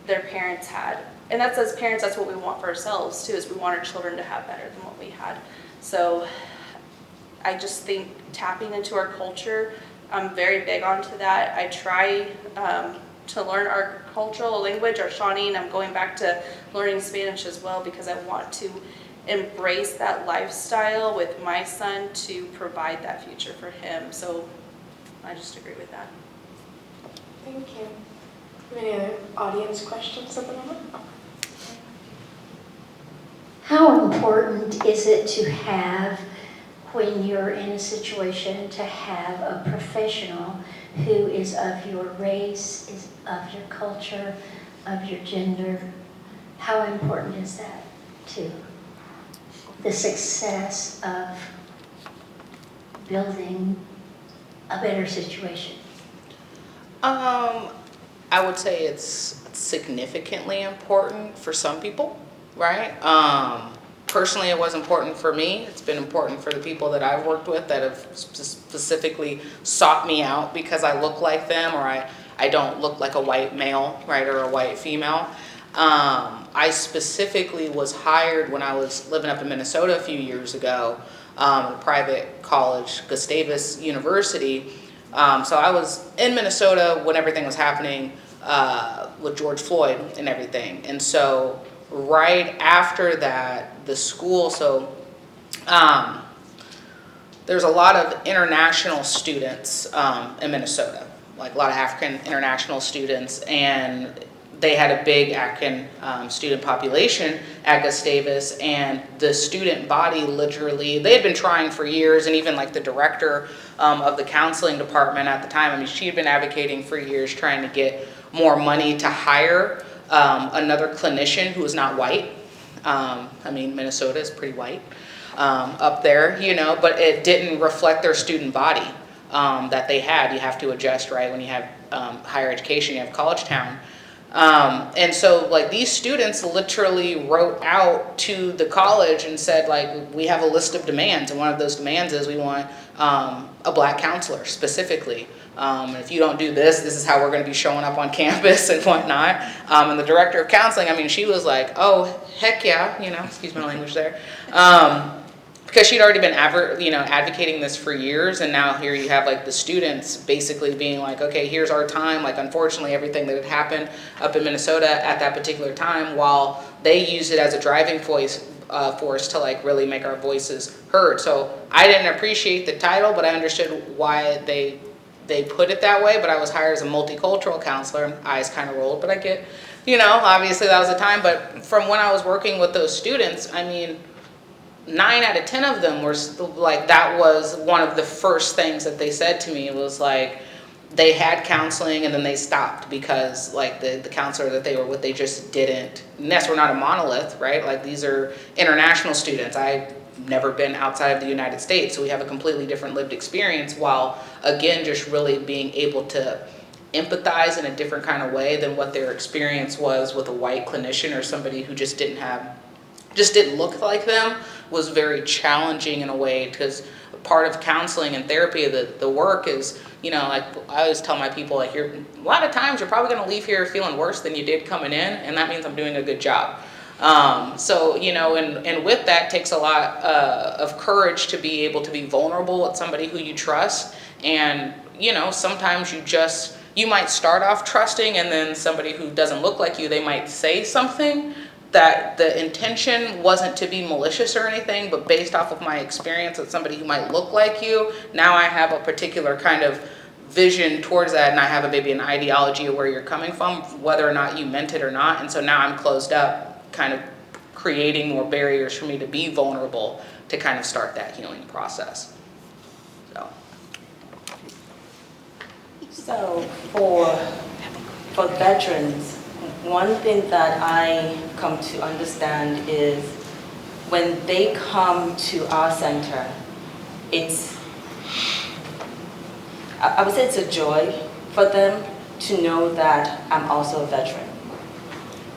their parents had. And that's, as parents, that's what we want for ourselves too, is we want our children to have better than what we had. So I just think tapping into our culture, I'm very big onto that. I try to learn our cultural language, our Shawnee, and I'm going back to learning Spanish as well, because I want to embrace that lifestyle with my son to provide that future for him. So I just agree with that. Thank you. Any other audience questions at the moment? How important is it to have, when you're in a situation, to have a professional who is of your race, is of your culture, of your gender? How important is that to the success of building a better situation? I would say it's significantly important for some people, right? Personally, it was important for me. It's been important for the people that I've worked with that have specifically sought me out because I look like them, or I don't look like a white male, right, or a white female. I specifically was hired when I was living up in Minnesota a few years ago, a private college, Gustavus University. So I was in Minnesota when everything was happening with George Floyd and everything. And so right after that, the school, there's a lot of international students in Minnesota, like a lot of African international students, and they had a big African student population at Gustavus, and the student body literally, they had been trying for years, and even like the director of the counseling department at the time, I mean, she had been advocating for years trying to get more money to hire another clinician who was not white. I mean, Minnesota is pretty white up there, you know, but it didn't reflect their student body that they had. You have to adjust, right? When you have higher education, you have college town. And so like these students literally wrote out to the college and said, like, we have a list of demands, and one of those demands is we want a Black counselor specifically. And if you don't do this, this is how we're going to be showing up on campus and whatnot. And the director of counseling, I mean, she was like, oh, heck yeah, you know, excuse my language there. Because she'd already been advocating this for years, and now here you have like the students basically being like, okay, here's our time. Like, unfortunately, everything that had happened up in Minnesota at that particular time, while they used it as a driving force to like really make our voices heard. So I didn't appreciate the title, but I understood why they put it that way. But I was hired as a multicultural counselor, eyes kind of rolled, but I get, you know, obviously that was the time. But from when I was working with those students, I mean, 9 out of 10 of them were like, that was one of the first things that they said to me, was like, they had counseling and then they stopped because like the counselor that they were with, they just didn't. And yes, we're not a monolith, right? Like, these are international students. I never been outside of the United States, so we have a completely different lived experience, while again just really being able to empathize in a different kind of way than what their experience was with a white clinician or somebody who just didn't look like them, was very challenging in a way, because part of counseling and therapy, the work is, you know, like I always tell my people, like, a lot of times you're probably going to leave here feeling worse than you did coming in, and that means I'm doing a good job. So, you know, and with that takes a lot of courage to be able to be vulnerable with somebody who you trust. And, you know, sometimes you might start off trusting, and then somebody who doesn't look like you, they might say something that the intention wasn't to be malicious or anything, but based off of my experience with somebody who might look like you, now I have a particular kind of vision towards that, and I have maybe an ideology of where you're coming from, whether or not you meant it or not. And so now I'm closed up, kind of creating more barriers for me to be vulnerable to kind of start that healing process. So for veterans, one thing that I come to understand is when they come to our center, I would say it's a joy for them to know that I'm also a veteran.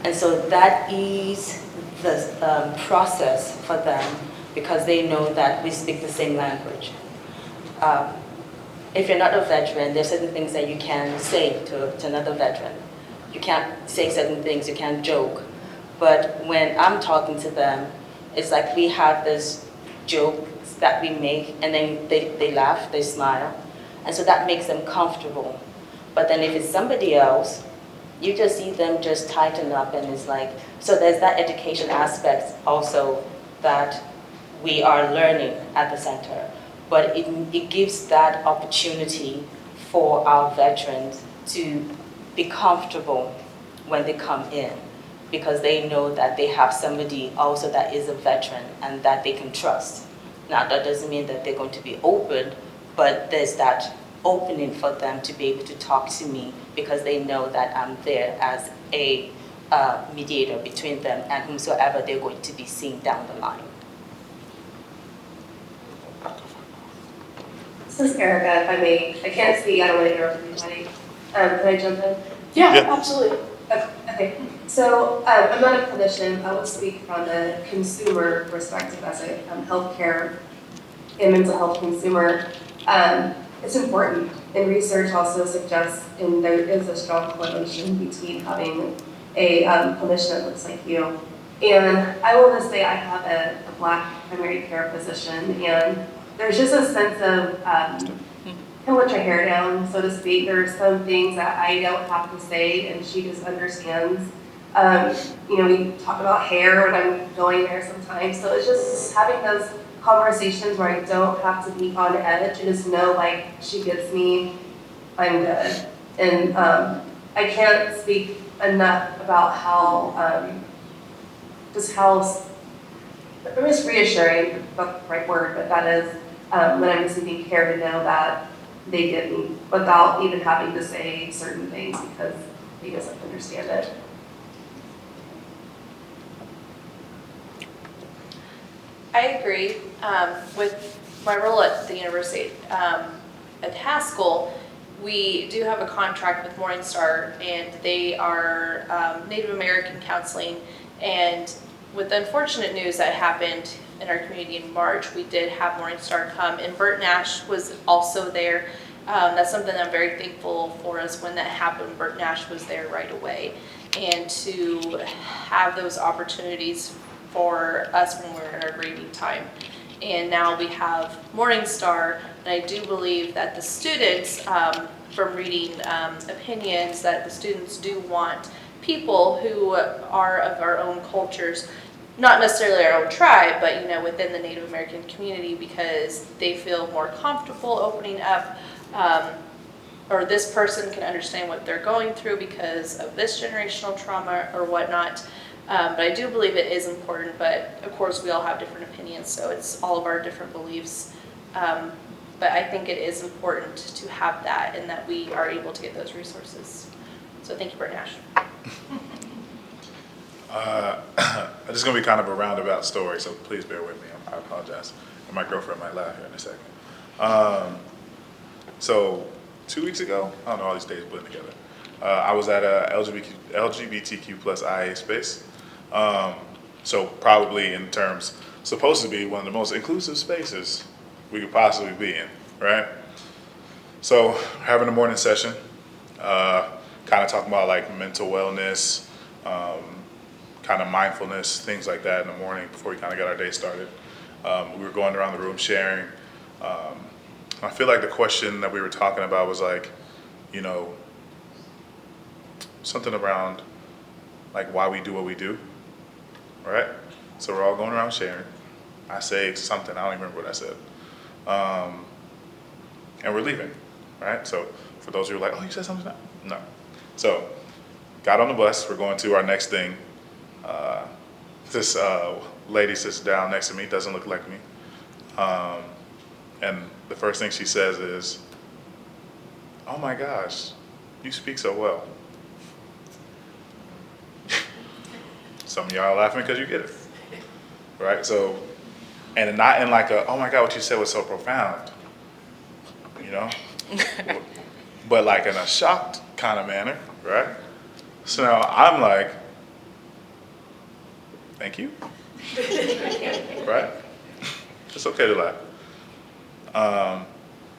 And so that eases the process for them, because they know that we speak the same language. If you're not a veteran, there's certain things that you can say to another veteran. You can't say certain things, you can't joke. But when I'm talking to them, it's like we have this joke that we make, and then they laugh, they smile. And so that makes them comfortable. But then if it's somebody else, you just see them just tighten up, and it's like, so there's that education aspect also that we are learning at the center. But it gives that opportunity for our veterans to be comfortable when they come in, because they know that they have somebody also that is a veteran and that they can trust. Now, that doesn't mean that they're going to be open, but there's that opening for them to be able to talk to me, because they know that I'm there as a mediator between them and whomsoever they're going to be seeing down the line. This is Erica, if I may. I can't speak, I don't want to interrupt anybody. Can I jump in? Yeah, absolutely. Okay, so I'm not a clinician. I will speak from a consumer perspective as a healthcare and mental health consumer. It's important, and research also suggests, and there is a strong correlation between having a clinician that looks like you. And I will just say I have a Black primary care physician, and there's just a sense of kind of let your hair down, so to speak. There's some things that I don't have to say, and she just understands. You know, we talk about hair when I'm going there sometimes, so it's just having those conversations where I don't have to be on edge and just know, like, she gets me, I'm good. And I can't speak enough about how, just reassuring, not the right word, but that is when I'm receiving care, to know that they get me without even having to say certain things, because they just understand it. I agree. With my role at the university, at Haskell, we do have a contract with Morningstar, and they are Native American counseling. And with the unfortunate news that happened in our community in March, we did have Morningstar come, and Bert Nash was also there. That's something I'm very thankful for us. When that happened, Bert Nash was there right away. And to have those opportunities for us when we're in our grieving time. And now we have Morningstar, and I do believe that the students, from reading opinions, that the students do want people who are of our own cultures, not necessarily our own tribe, but you know, within the Native American community, because they feel more comfortable opening up, or this person can understand what they're going through because of this generational trauma or whatnot. But I do believe it is important, but of course we all have different opinions, so it's all of our different beliefs. But I think it is important to have that, and that we are able to get those resources. So thank you, Bert Nash. This is gonna be kind of a roundabout story, so please bear with me. I apologize. And my girlfriend might laugh here in a second. So 2 weeks ago, I don't know, all these days blend together. I was at a LGBTQ plus IA space. So probably in terms, supposed to be one of the most inclusive spaces we could possibly be in, right? So having a morning session, kind of talking about like mental wellness, kind of mindfulness, things like that in the morning before we kind of got our day started. We were going around the room sharing. I feel like the question that we were talking about was like, you know, something around like why we do what we do, right? So we're all going around sharing. I say something, I don't even remember what I said. And we're leaving, right? So for those who are like, oh, you said something? No. So got on the bus, we're going to our next thing. This lady sits down next to me, doesn't look like me. And the first thing she says is, oh my gosh, you speak so well. Some of y'all are laughing because you get it, right? So, and not in like a, oh my God, what you said was so profound, you know? But like in a shocked kind of manner, right? So now I'm like, thank you, right? It's okay to laugh.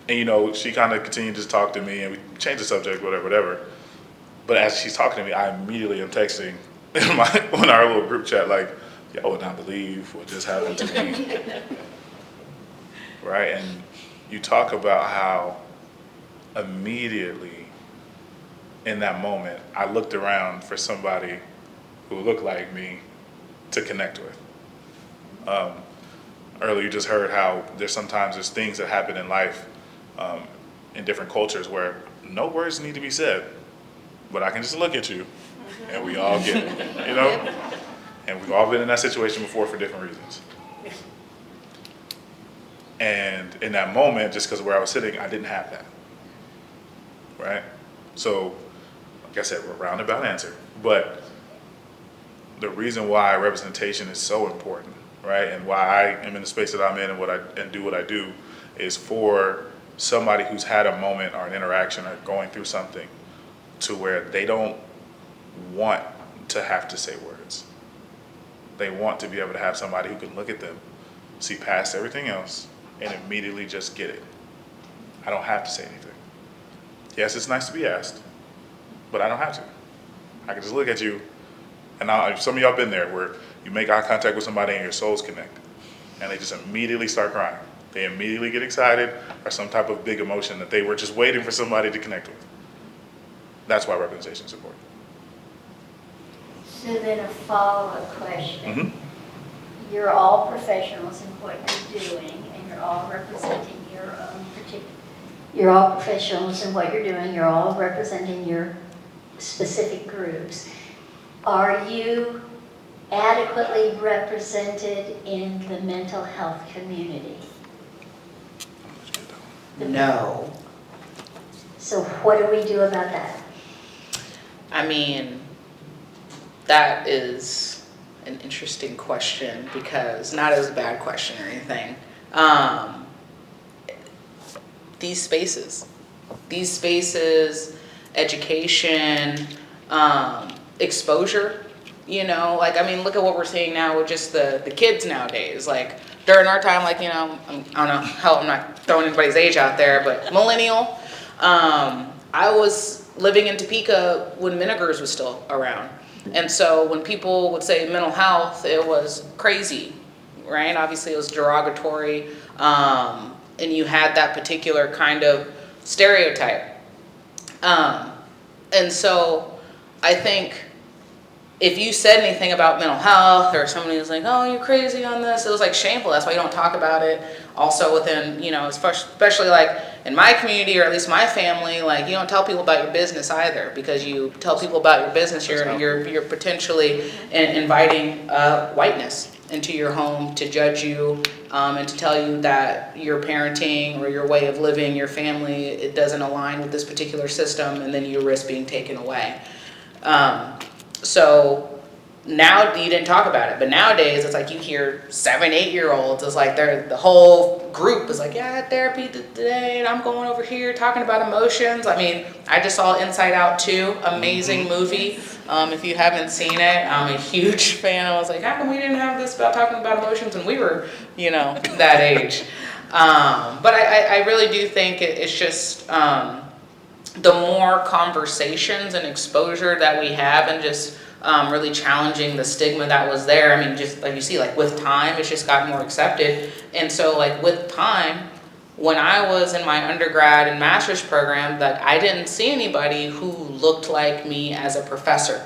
And you know, she kind of continued to talk to me and we changed the subject, whatever. But as she's talking to me, I immediately am texting in our little group chat, like, y'all would not believe what just happened to me. Right? And you talk about how immediately in that moment, I looked around for somebody who looked like me to connect with. Earlier you just heard how there's things that happen in life in different cultures where no words need to be said, but I can just look at you and we all get it, you know? And we've all been in that situation before for different reasons. And in that moment, just because of where I was sitting, I didn't have that, right? So, like I said, we're a roundabout answer, but the reason why representation is so important, right? And why I am in the space that I'm in and do what I do is for somebody who's had a moment or an interaction or going through something to where they don't want to have to say words. They want to be able to have somebody who can look at them, see past everything else, and immediately just get it. I don't have to say anything. Yes, it's nice to be asked, but I don't have to. I can just look at you, and some of y'all been there where you make eye contact with somebody and your souls connect, and they just immediately start crying. They immediately get excited or some type of big emotion that they were just waiting for somebody to connect with. That's why representation is important. So then a follow-up question. Mm-hmm. You're all professionals in what you're doing, and you're all representing your own particular, you're all professionals in what you're doing, you're all representing your specific groups. Are you adequately represented in the mental health community? No. So what do we do about that? I mean, that is an interesting question because not as a bad question or anything. These spaces, education, exposure, you know, like, I mean, look at what we're seeing now with just the kids nowadays. Like during our time, like, you know, I don't know how, I'm not throwing anybody's age out there, but millennial, I was living in Topeka when Minigers was still around. And so when people would say mental health, it was crazy, right? Obviously it was derogatory, and you had that particular kind of stereotype. And so I think if you said anything about mental health or somebody was like, oh, you're crazy on this, it was like shameful. That's why you don't talk about it. Also within, you know, especially like in my community or at least my family, like you don't tell people about your business either, because you tell people about your business, you're potentially inviting whiteness into your home to judge you and to tell you that your parenting or your way of living, your family, it doesn't align with this particular system, and then you risk being taken away. So now you didn't talk about it, but nowadays it's like you hear 7, 8-year-olds, it's like the whole group is like, yeah, I had therapy today and I'm going over here talking about emotions. I mean, I just saw Inside Out 2, amazing movie. If you haven't seen it, I'm a huge fan. I was like, how come we didn't have this about talking about emotions when we were, that age? But I really do think it's just the more conversations and exposure that we have, and just really challenging the stigma that was there. I mean, just like you see, like with time, it's just gotten more accepted. And so like with time, when I was in my undergrad and master's program, that I didn't see anybody who looked like me as a professor.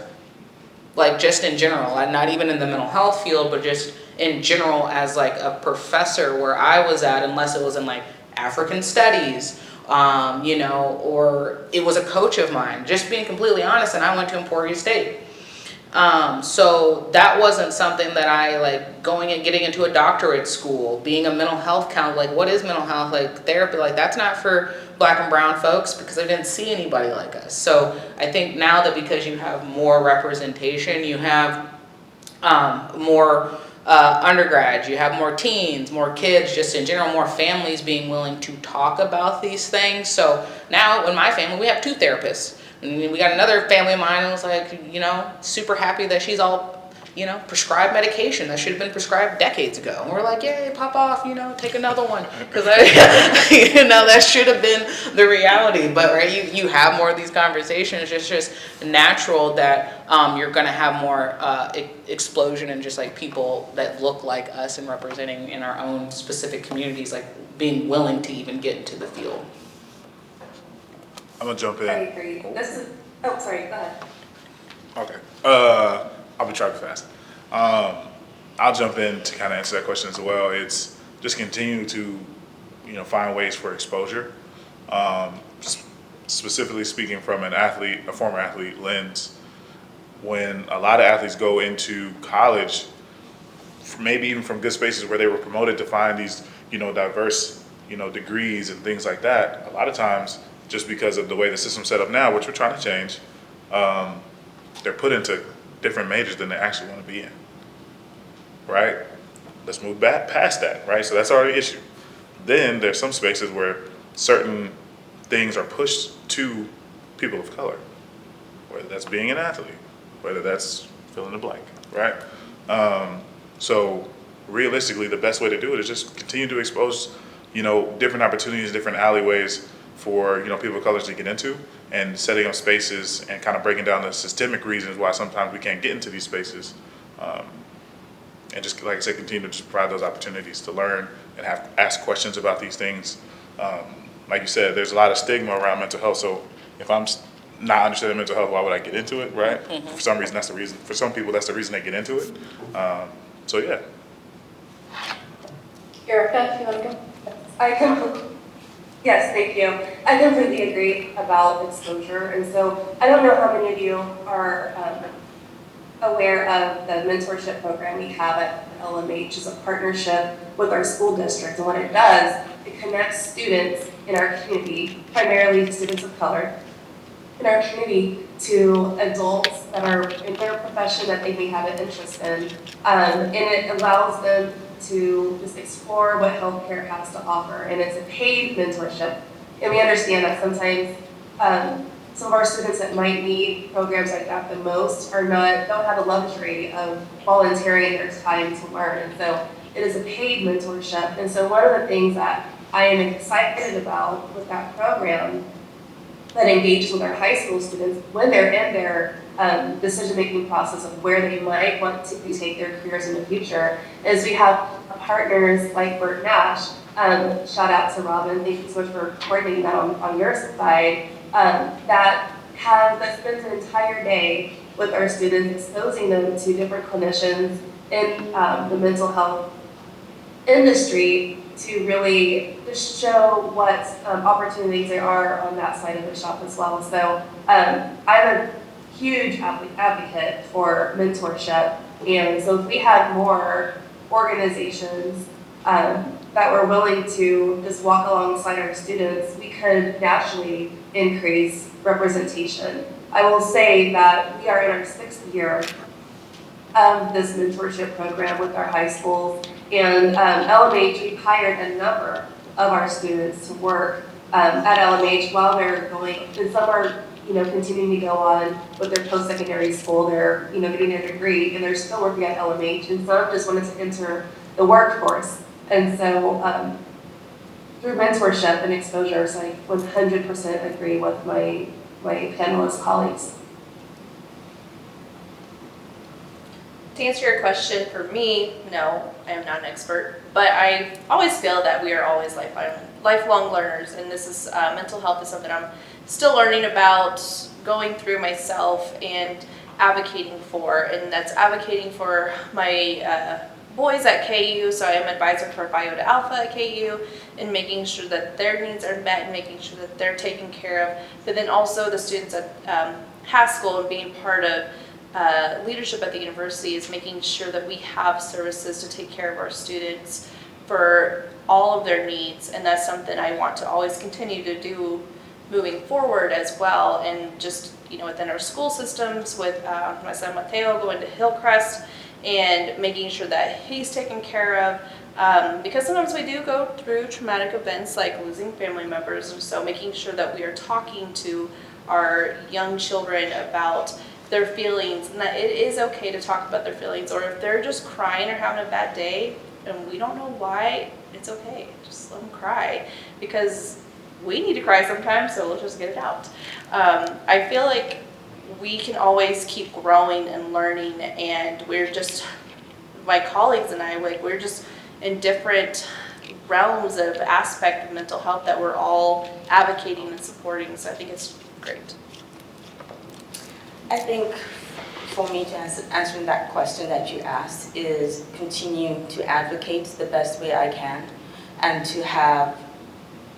Like just in general, not even in the mental health field, but just in general as like a professor where I was at, unless it was in like African studies, or it was a coach of mine, just being completely honest, and I went to Emporia State. So that wasn't something that I like going and getting into a doctorate school, being a mental health counselor. Like, what is mental health? Like therapy, like that's not for Black and brown folks, because I didn't see anybody like us. So I think now that because you have more representation, you have more undergrads, you have more teens, more kids, just in general, more families being willing to talk about these things. So now in my family, we have 2 therapists. And we got another family of mine who was like, super happy that she's all, prescribed medication that should have been prescribed decades ago. And we're like, yay, pop off, take another one. Because, that should have been the reality. But, right, you have more of these conversations. It's just natural that you're going to have more explosion and just like people that look like us and representing in our own specific communities, like being willing to even get into the field. I'm gonna jump in. I agree. Sorry, go ahead. Okay. I'll be trying to be fast. I'll jump in to kind of answer that question as well. It's just continue to, find ways for exposure. Specifically speaking from a former athlete lens, when a lot of athletes go into college, maybe even from good spaces where they were promoted to find these, diverse, degrees and things like that, a lot of times, just because of the way the system's set up now, which we're trying to change, they're put into different majors than they actually want to be in, right? Let's move back past that, right? So that's already an issue. Then there's some spaces where certain things are pushed to people of color, whether that's being an athlete, whether that's fill in the blank, right? So realistically, the best way to do it is just continue to expose, different opportunities, different alleyways for people of color to get into, and setting up spaces and kind of breaking down the systemic reasons why sometimes we can't get into these spaces, and just like I said, continue to just provide those opportunities to learn and ask questions about these things. Like you said, there's a lot of stigma around mental health, so if I'm not understanding mental health, why would I get into it, right? Mm-hmm. For some reason, that's the reason. For some people, that's the reason they get into it. So yeah. Erica, you want to go? Yes, thank you. I completely agree about exposure, and so I don't know how many of you are aware of the mentorship program we have at LMH. Is a partnership with our school district, and what it does, it connects students in our community, primarily students of color, in our community, to adults that are in their profession that they may have an interest in, and it allows them to just explore what healthcare has to offer, and it's a paid mentorship. And we understand that sometimes some of our students that might need programs like that the most don't have the luxury of volunteering their time to learn. And so it is a paid mentorship. And so one of the things that I am excited about with that program that engages with our high school students when they're in their decision-making process of where they might want to take their careers in the future is we have partners like Bert Nash. Shout out to Robin, thank you so much for coordinating that on your side, that spends an entire day with our students, exposing them to different clinicians in the mental health industry to really just show what opportunities there are on that side of the shop as well. So I'm a huge advocate for mentorship, and so if we had more organizations that were willing to just walk alongside our students, we could naturally increase representation. I will say that we are in our 6th year this mentorship program with our high schools. And LMH, we've hired a number of our students to work at LMH while they're going, and some are, continuing to go on with their post-secondary school. They're, getting their degree and they're still working at LMH, and some just wanted to enter the workforce. And so through mentorship and exposure, so I 100% agree with my panelist colleagues. To answer your question, for me, no, I am not an expert, but I always feel that we are always lifelong learners, and this is mental health is something I'm still learning about, going through myself and advocating for, and that's advocating for my boys at KU, so I am advisor for Phi Iota Alpha at KU, and making sure that their needs are met and making sure that they're taken care of, but then also the students at Haskell and being part of leadership at the university is making sure that we have services to take care of our students for all of their needs, and that's something I want to always continue to do moving forward as well, and just within our school systems with my son Mateo going to Hillcrest and making sure that he's taken care of, because sometimes we do go through traumatic events like losing family members, and so making sure that we are talking to our young children about their feelings, and that it is okay to talk about their feelings, or if they're just crying or having a bad day and we don't know why, it's okay, just let them cry, because we need to cry sometimes, so let's just get it out. I feel like we can always keep growing and learning, and we're just, my colleagues and I, we're just in different realms of aspect of mental health that we're all advocating and supporting, so I think it's great. I think for me to answering that question that you asked is continue to advocate the best way I can and to have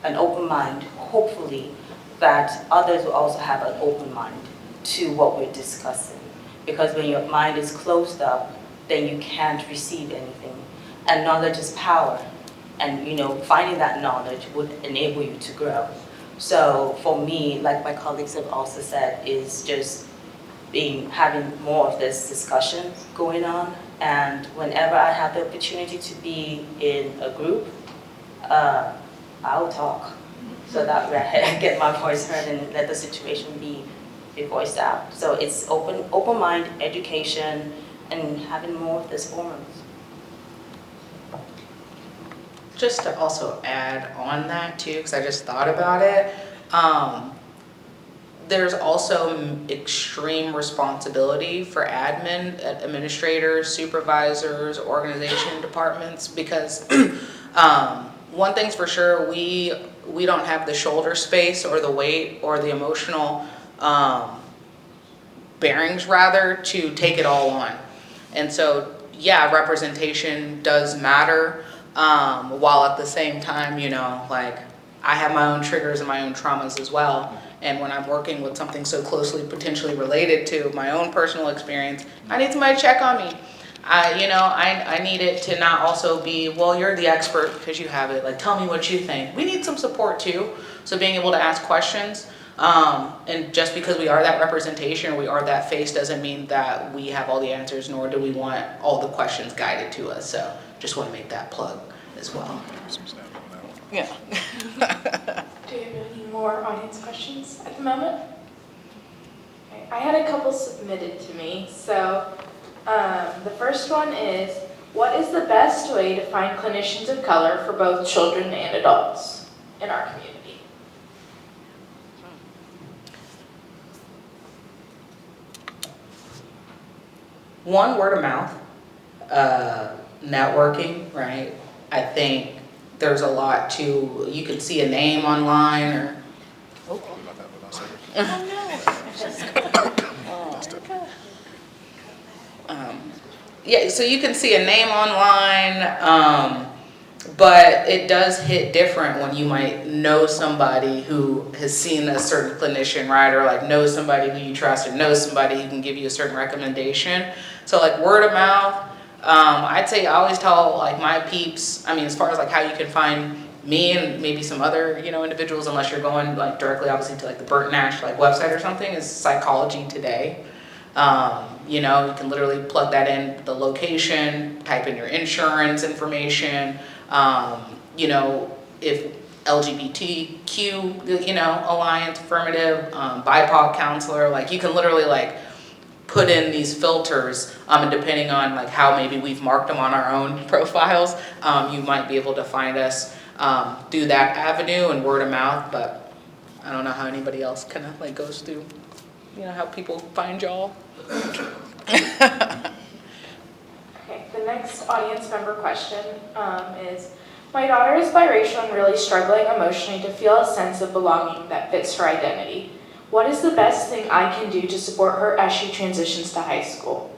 an open mind, hopefully that others will also have an open mind to what we're discussing. Because when your mind is closed up, then you can't receive anything. And knowledge is power. And finding that knowledge would enable you to grow. So for me, like my colleagues have also said, is just having more of this discussion going on, and whenever I have the opportunity to be in a group, I'll talk, so that way I get my voice heard and let the situation be voiced out. So it's open mind, education, and having more of this forums. Just to also add on that too, because I just thought about it, there's also extreme responsibility for administrators, supervisors, organization departments, because one thing's for sure, we don't have the shoulder space or the weight or the emotional bearings rather to take it all on. And so yeah, representation does matter, while at the same time, I have my own triggers and my own traumas as well. And when I'm working with something so closely potentially related to my own personal experience, I need somebody to check on me. I need it to not also be, well, you're the expert because you have it. Like, tell me what you think. We need some support too. So being able to ask questions, and just because we are that representation or we are that face doesn't mean that we have all the answers, nor do we want all the questions guided to us. So just want to make that plug as well. Yeah. Do you have any more audience questions at the moment? Okay, I had a couple submitted to me. So the first one is, what is the best way to find clinicians of color for both children and adults in our community? One, word of mouth, networking, right? I think there's a lot to, you can see a name online or, yeah, so you can see a name online, but it does hit different when you might know somebody who has seen a certain clinician, right? Or like know somebody who you trust, or know somebody who can give you a certain recommendation. So like word of mouth, I'd say I always tell like my peeps, as far as like how you can find me and maybe some other, individuals, unless you're going like directly obviously to like the Burt Nash like website or something, is Psychology Today. You know, you can literally plug that in, the location, type in your insurance information, you know, if LGBTQ, you know, alliance, affirmative, BIPOC counselor, like you can literally like put in these filters, and depending on like how maybe we've marked them on our own profiles, you might be able to find us through that avenue and word of mouth, but I don't know how anybody else kind of like goes through, you know, how people find y'all. Okay, the next audience member question is, my daughter is biracial and really struggling emotionally to feel a sense of belonging that fits her identity. What is the best thing I can do to support her as she transitions to high school?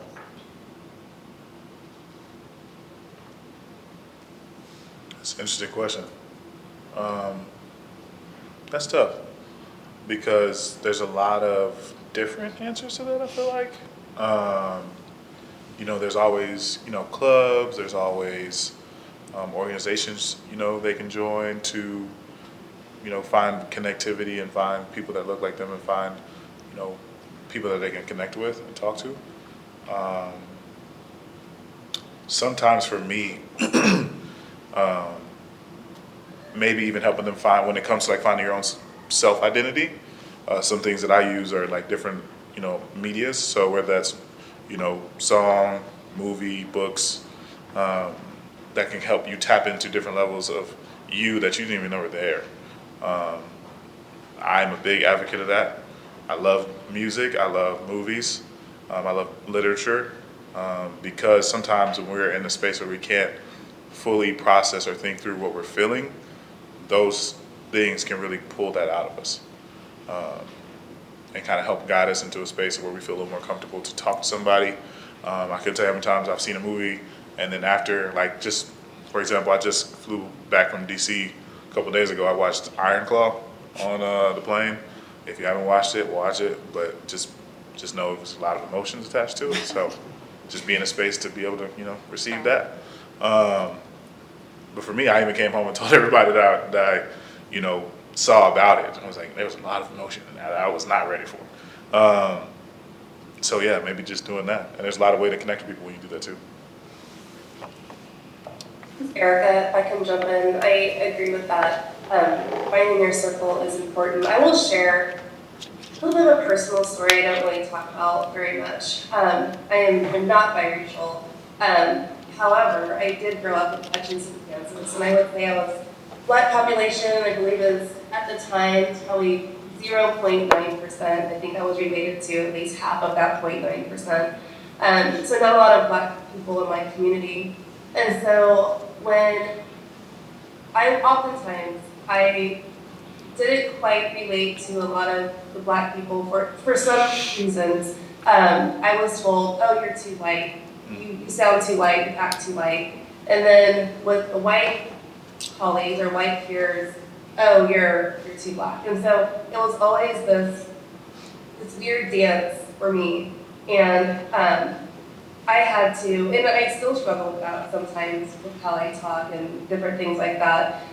That's an interesting question. That's tough because there's a lot of different answers to that, I feel like. You know, there's always, you know, clubs, there's always organizations, you know, they can join to, you know, find connectivity and find people that look like them and find, you know, people that they can connect with and talk to. Sometimes for me, maybe even helping them find, when it comes to like finding your own self-identity, some things that I use are like different, you know, medias. So whether that's, you know, song, movie, books, that can help you tap into different levels of you that you didn't even know were there. I'm a big advocate of that. I love music, I love movies, I love literature, because sometimes when we're in a space where we can't fully process or think through what we're feeling, those things can really pull that out of us, and kind of help guide us into a space where we feel a little more comfortable to talk to somebody. I can tell you how many times I've seen a movie and then after, like just, for example, I just flew back from DC a couple days ago. I watched Iron Claw on the plane. If you haven't watched it, watch it, but just know there's a lot of emotions attached to it. So just be in a space to be able to, you know, receive that. But for me, I even came home and told everybody that I you know, saw about it. I was like, there was a lot of emotion in that I was not ready for. So yeah, maybe just doing that. And there's a lot of way to connect with people when you do that too. Erica, if I can jump in, I agree with that. Finding your circle is important. I will share a little bit of a personal story I don't really talk about very much. I'm not biracial. However, I did grow up in Hutchinson, Kansas, and I would say I was Black population, I believe, is at the time probably 0.9%. I think I was related to at least half of that 0.9%. So not a lot of Black people in my community. And so when I didn't quite relate to a lot of the Black people for some reasons. I was told, oh, you're too white. You sound too white, you act too white. And then with the white colleagues or white peers, oh, you're too Black. And so it was always this weird dance for me. And I had to, and I still struggle with that sometimes with how I talk and different things like that.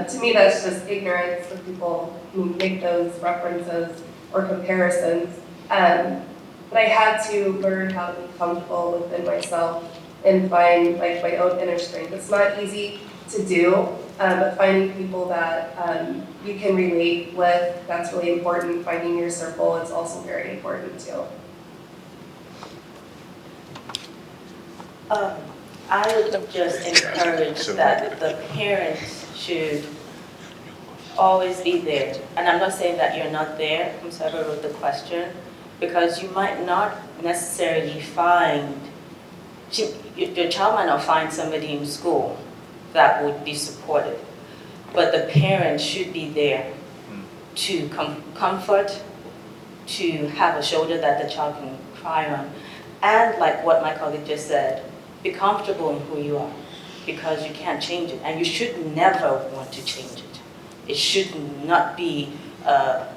To me, that's just ignorance for people who make those references or comparisons. But I had to learn how to be comfortable within myself and find like my own inner strength. It's not easy to do, but finding people that you can relate with, that's really important. Finding your circle is also very important too. I would just encourage that the parents should always be there. And I'm not saying that you're not there, whoever wrote the question, because you might not necessarily find, your child might not find somebody in school that would be supportive, but the parents should be there to comfort, to have a shoulder that the child can cry on, and like what my colleague just said, be comfortable in who you are, because you can't change it, and you should never want to change it. It should not be a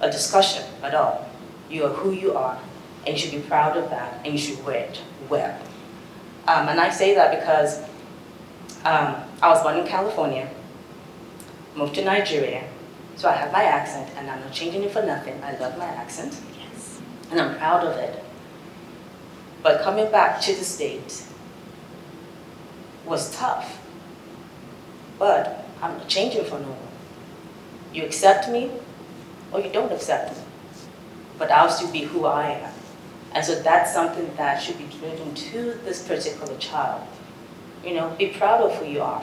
discussion at all. You are who you are, and you should be proud of that, and you should wear it well. And I say that because I was born in California, moved to Nigeria, so I have my accent, and I'm not changing it for nothing. I love my accent, and I'm proud of it. But coming back to the state was tough. But I'm not changing for no one. You accept me or you don't accept me. But I'll still be who I am. And so that's something that should be given to this particular child. You know, be proud of who you are.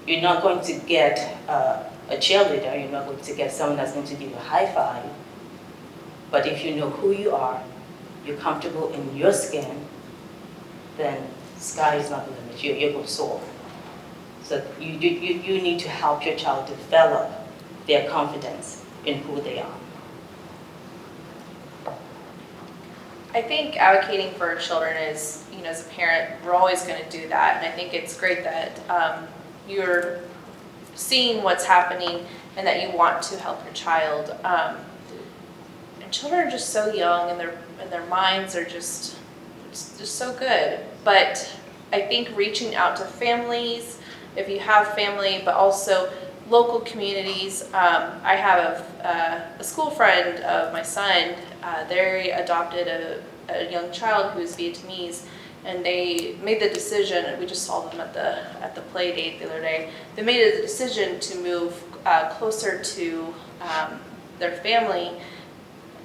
You're not going to get a cheerleader, you're not going to get someone that's going to give you a high five. But if you know who you are, you're comfortable in your skin, then sky is not the limit, you're going to soar. So you need to help your child develop their confidence in who they are. I think advocating for children is, you know, as a parent, we're always going to do that. And I think it's great that you're seeing what's happening and that you want to help your child. And children are just so young, and their minds are just so good. But I think reaching out to families, if you have family, but also local communities. I have a school friend of my son. They adopted a young child who's Vietnamese, and they made the decision. We just saw them at the play date the other day. They made the decision to move closer to their family,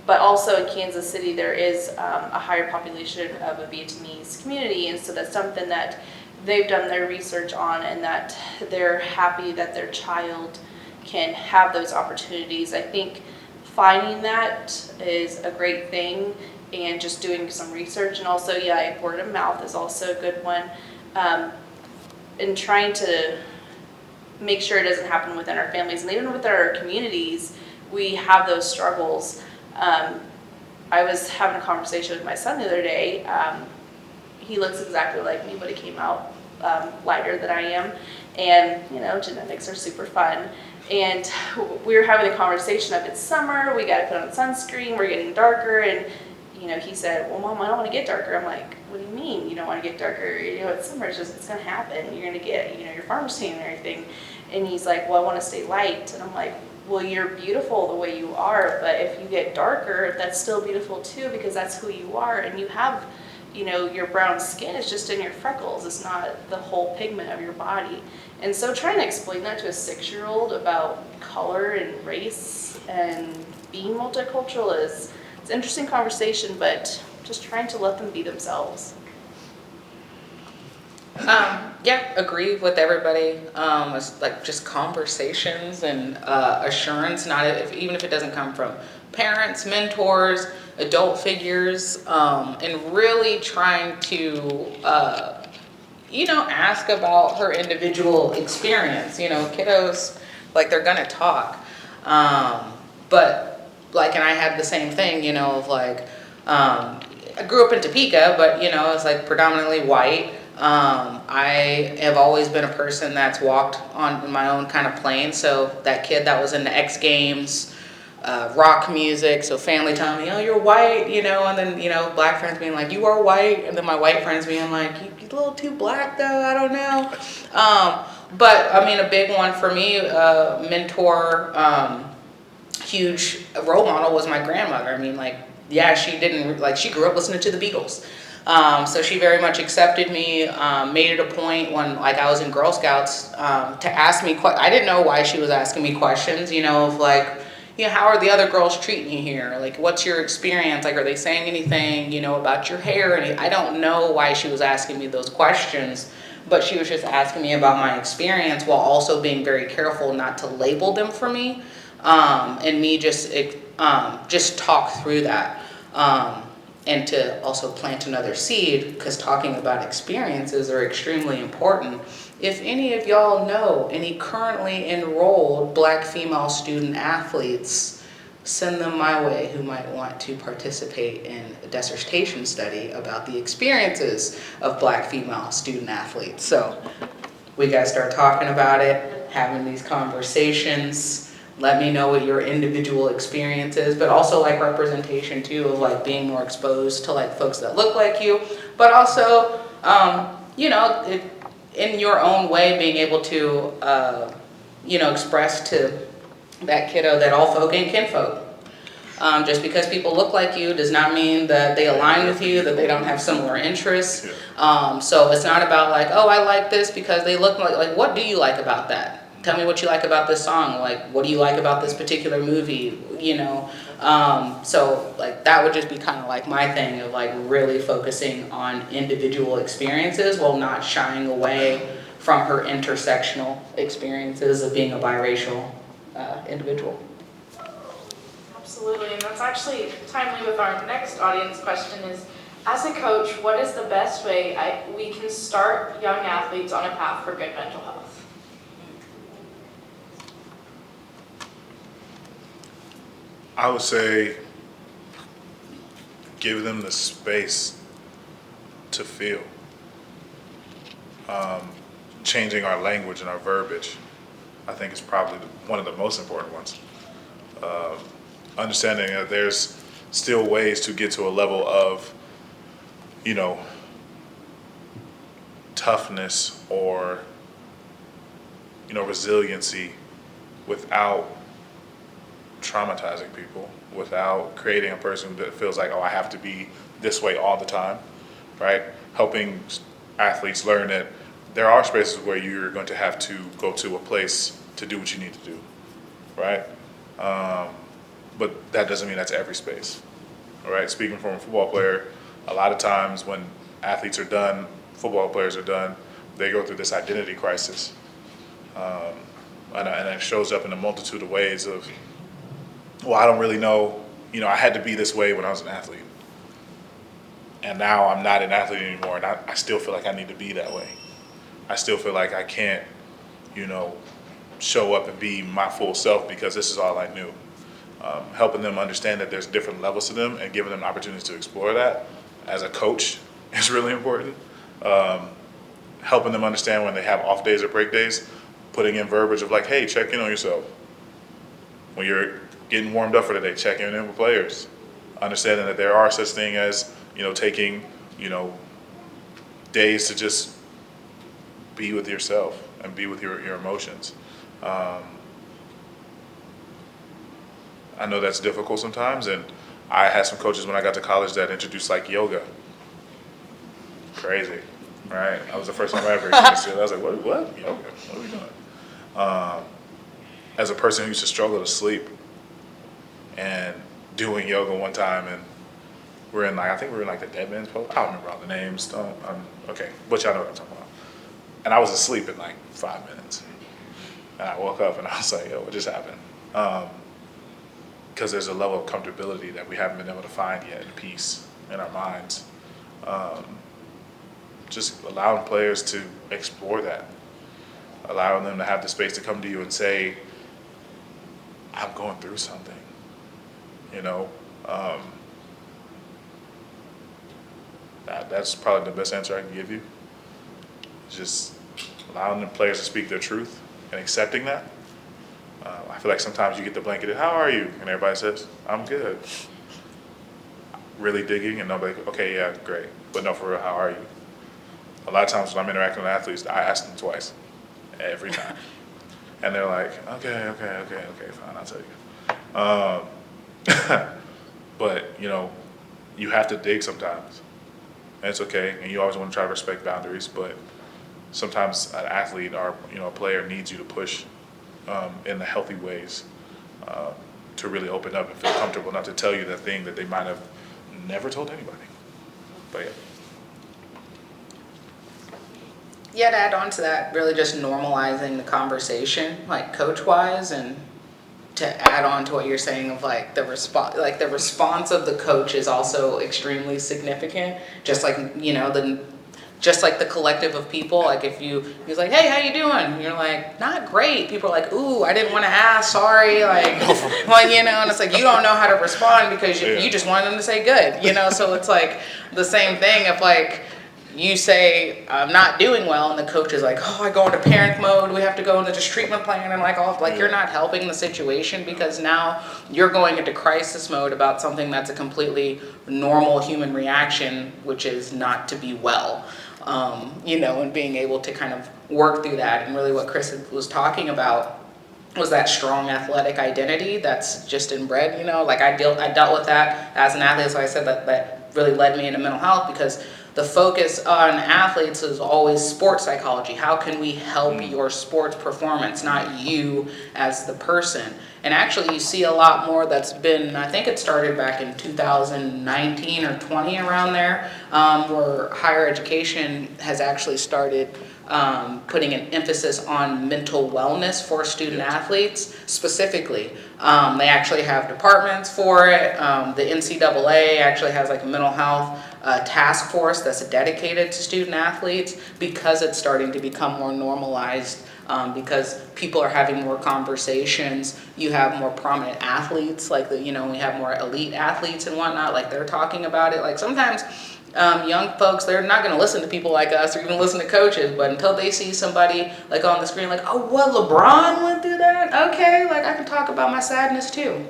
but also in Kansas City there is a higher population of a Vietnamese community, and so that's something that they've done their research on, and that they're happy that their child can have those opportunities. I think finding that is a great thing, and just doing some research, and also, yeah, word of mouth is also a good one. And trying to make sure it doesn't happen within our families, and even with our communities, we have those struggles. I was having a conversation with my son the other day. He looks exactly like me, but he came out lighter than I am. And, you know, genetics are super fun. And we were having a conversation of it's summer, we got to put on sunscreen, we're getting darker. And, you know, he said, well, Mom, I don't want to get darker. I'm like, what do you mean you don't want to get darker? You know, it's summer, it's going to happen. You're going to get, you know, your farmer's tan and everything. And he's like, well, I want to stay light. And I'm like, well, you're beautiful the way you are, but if you get darker, that's still beautiful too, because that's who you are. And you have, you know, your brown skin is just in your freckles. It's not the whole pigment of your body. And so trying to explain that to a 6-year-old about color and race and being multicultural it's an interesting conversation, but just trying to let them be themselves. Yeah, agree with everybody. It's like just conversations and assurance, even if it doesn't come from parents, mentors, adult figures, and really trying to, ask about her individual experience. You know, kiddos, like, they're gonna talk. But, like, and I had the same thing, of like, I grew up in Topeka, but, it's like predominantly white. I have always been a person that's walked on my own kind of plane. So that kid that was into X Games, rock music, so family telling me, oh, you're white, and then, black friends being like, you are white. And then my white friends being like, you're a little too black though, I don't know. But I mean, a big one for me, mentor, huge role model was my grandmother. I mean, like, yeah, she grew up listening to the Beatles. So she very much accepted me, made it a point when, like, I was in Girl Scouts, to ask me, I didn't know why she was asking me questions, of like, how are the other girls treating you here? Like, what's your experience? Like, are they saying anything, about your hair? And I don't know why she was asking me those questions, but she was just asking me about my experience while also being very careful not to label them for me, and me just talk through that. And to also plant another seed, because talking about experiences are extremely important. If any of y'all know any currently enrolled Black female student athletes, send them my way who might want to participate in a dissertation study about the experiences of Black female student athletes. So we gotta start talking about it, having these conversations. Let me know what your individual experience is, but also like representation too, of like being more exposed to like folks that look like you, but also, in your own way, being able to, express to that kiddo that all folk ain't kinfolk. Just because people look like you does not mean that they align with you, that they don't have similar interests. So it's not about like, oh, I like this because they look like what do you like about that? Tell me what you like about this song. Like, what do you like about this particular movie? You know, so like that would just be kind of like my thing of like really focusing on individual experiences while not shying away from her intersectional experiences of being a biracial individual. Absolutely, and that's actually timely with our next audience question is, as a coach, what is the best way we can start young athletes on a path for good mental health? I would say give them the space to feel. Changing our language and our verbiage, I think, is probably one of the most important ones. Understanding that there's still ways to get to a level of, you know, toughness or, you know, resiliency without traumatizing people, without creating a person that feels like, oh, I have to be this way all the time, right? Helping athletes learn that there are spaces where you're going to have to go to a place to do what you need to do, right? But that doesn't mean that's every space, all right? Speaking from a football player, a lot of times when athletes are done, football players are done, they go through this identity crisis. And it shows up in a multitude of ways of, well, I don't really know, you know, I had to be this way when I was an athlete. And now I'm not an athlete anymore, and I still feel like I need to be that way. I still feel like I can't, you know, show up and be my full self because this is all I knew. Helping them understand that there's different levels to them and giving them opportunities to explore that as a coach is really important. Helping them understand when they have off days or break days, putting in verbiage of like, hey, check in on yourself. When you're getting warmed up for the day, checking in with players. Understanding that there are such thing as, you know, taking, you know, days to just be with yourself and be with your emotions. I know that's difficult sometimes, and I had some coaches when I got to college that introduced like yoga. Crazy, right? I was the first time I ever experienced it. I was like, what? Yoga? What are we doing? As a person who used to struggle to sleep, and doing yoga one time, and we're in like, I think we were in like the dead man's pose. I don't remember all the names. Okay, but y'all know what I'm talking about. And I was asleep in like 5 minutes. And I woke up and I was like, yo, what just happened? Because there's a level of comfortability that we haven't been able to find yet in peace in our minds. Just allowing players to explore that. Allowing them to have the space to come to you and say, I'm going through something, you know? That's probably the best answer I can give you. Just allowing the players to speak their truth and accepting that. I feel like sometimes you get the blanketed, how are you? And everybody says, I'm good. Really digging and nobody, okay, yeah, great. But no, for real, how are you? A lot of times when I'm interacting with athletes, I ask them twice, every time. And they're like, okay, fine, I'll tell you. But, you know, you have to dig sometimes. And it's okay, and you always want to try to respect boundaries, but sometimes an athlete or, you know, a player needs you to push in the healthy ways to really open up and feel comfortable enough to tell you the thing that they might have never told anybody. But yeah. Yeah, to add on to that, really just normalizing the conversation, like coach-wise, and to add on to what you're saying of like the response of the coach is also extremely significant. Just like, you know, just like the collective of people, like if he's like, hey, how you doing? And you're like, not great. People are like, ooh, I didn't want to ask, sorry. Like, well, you know, and it's like, you don't know how to respond because you just wanted them to say good, you know? So it's like the same thing if like, you say, I'm not doing well, and the coach is like, oh, I go into panic mode, we have to go into this treatment plan, and like you're not helping the situation because now you're going into crisis mode about something that's a completely normal human reaction, which is not to be well, you know, and being able to kind of work through that. And really what Chris was talking about was that strong athletic identity that's just inbred, you know? Like I dealt with that as an athlete, so I said that really led me into mental health, because the focus on athletes is always sports psychology. How can we help your sports performance, not you as the person? And actually you see a lot more that's been, I think it started back in 2019 or 20, around there, where higher education has actually started putting an emphasis on mental wellness for student athletes specifically. They actually have departments for it. The NCAA actually has like a mental health task force that's dedicated to student athletes, because it's starting to become more normalized, because people are having more conversations. You have more prominent athletes, like we have more elite athletes and whatnot, like they're talking about it. Like sometimes young folks, they're not going to listen to people like us or even listen to coaches, but until they see somebody like on the screen, like, oh, what, LeBron went through that? Okay, like I can talk about my sadness too.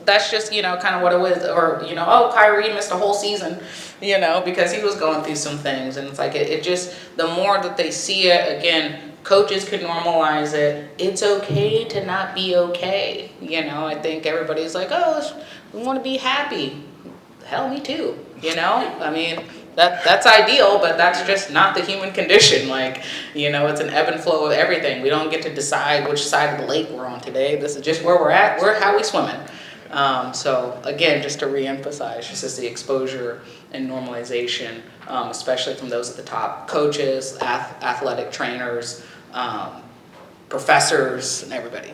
That's just, kind of what it was. Or, oh, Kyrie missed a whole season, because he was going through some things. And it's like, it just, the more that they see it, again, coaches could normalize it. It's okay to not be okay. I think everybody's like, oh, we want to be happy. Hell, me too. I mean, that's ideal, but that's just not the human condition. Like, it's an ebb and flow of everything. We don't get to decide which side of the lake we're on today. This is just where we're at. We're how we swimming. So again, just to reemphasize, just as the exposure and normalization, especially from those at the top, coaches, athletic trainers, professors, and everybody.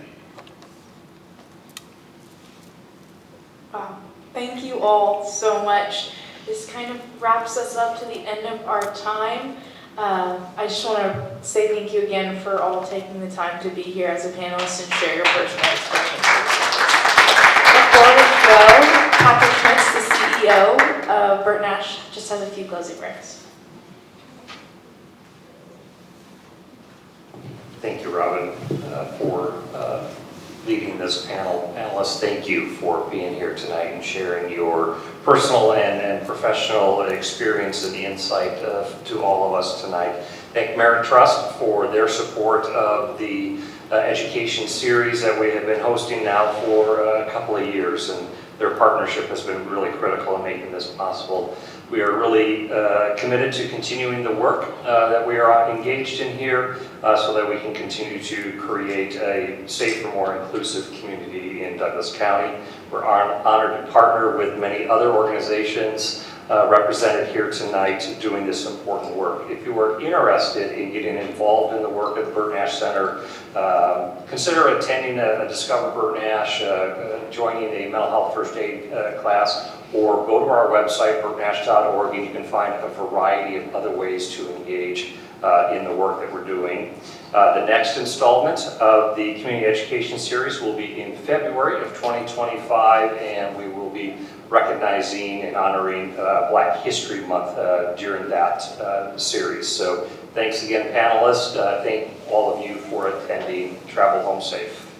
Wow. Thank you all so much. This kind of wraps us up to the end of our time. I just want to say thank you again for all taking the time to be here as a panelist and share your personal experiences. Before we go, Patrick Schmitz, the CEO of Bert Nash, just has a few closing words. Thank you, Robin, for leading this panel. Panelists, thank you for being here tonight and sharing your personal and professional experience and insight to all of us tonight. Thank Merit Trust for their support of the education series that we have been hosting now for a couple of years, and their partnership has been really critical in making this possible. We are really committed to continuing the work that we are engaged in here so that we can continue to create a safer, more inclusive community in Douglas County. We're honored to partner with many other organizations represented here tonight doing this important work. If you are interested in getting involved in the work at the Bert Nash Center, consider attending a Discover Bert Nash, joining a mental health first aid class, or go to our website, bertnash.org, and you can find a variety of other ways to engage in the work that we're doing. The next installment of the Community Education Series will be in February of 2025, and we will be recognizing and honoring Black History Month during that series. So thanks again, panelists. Thank all of you for attending. Travel home safe.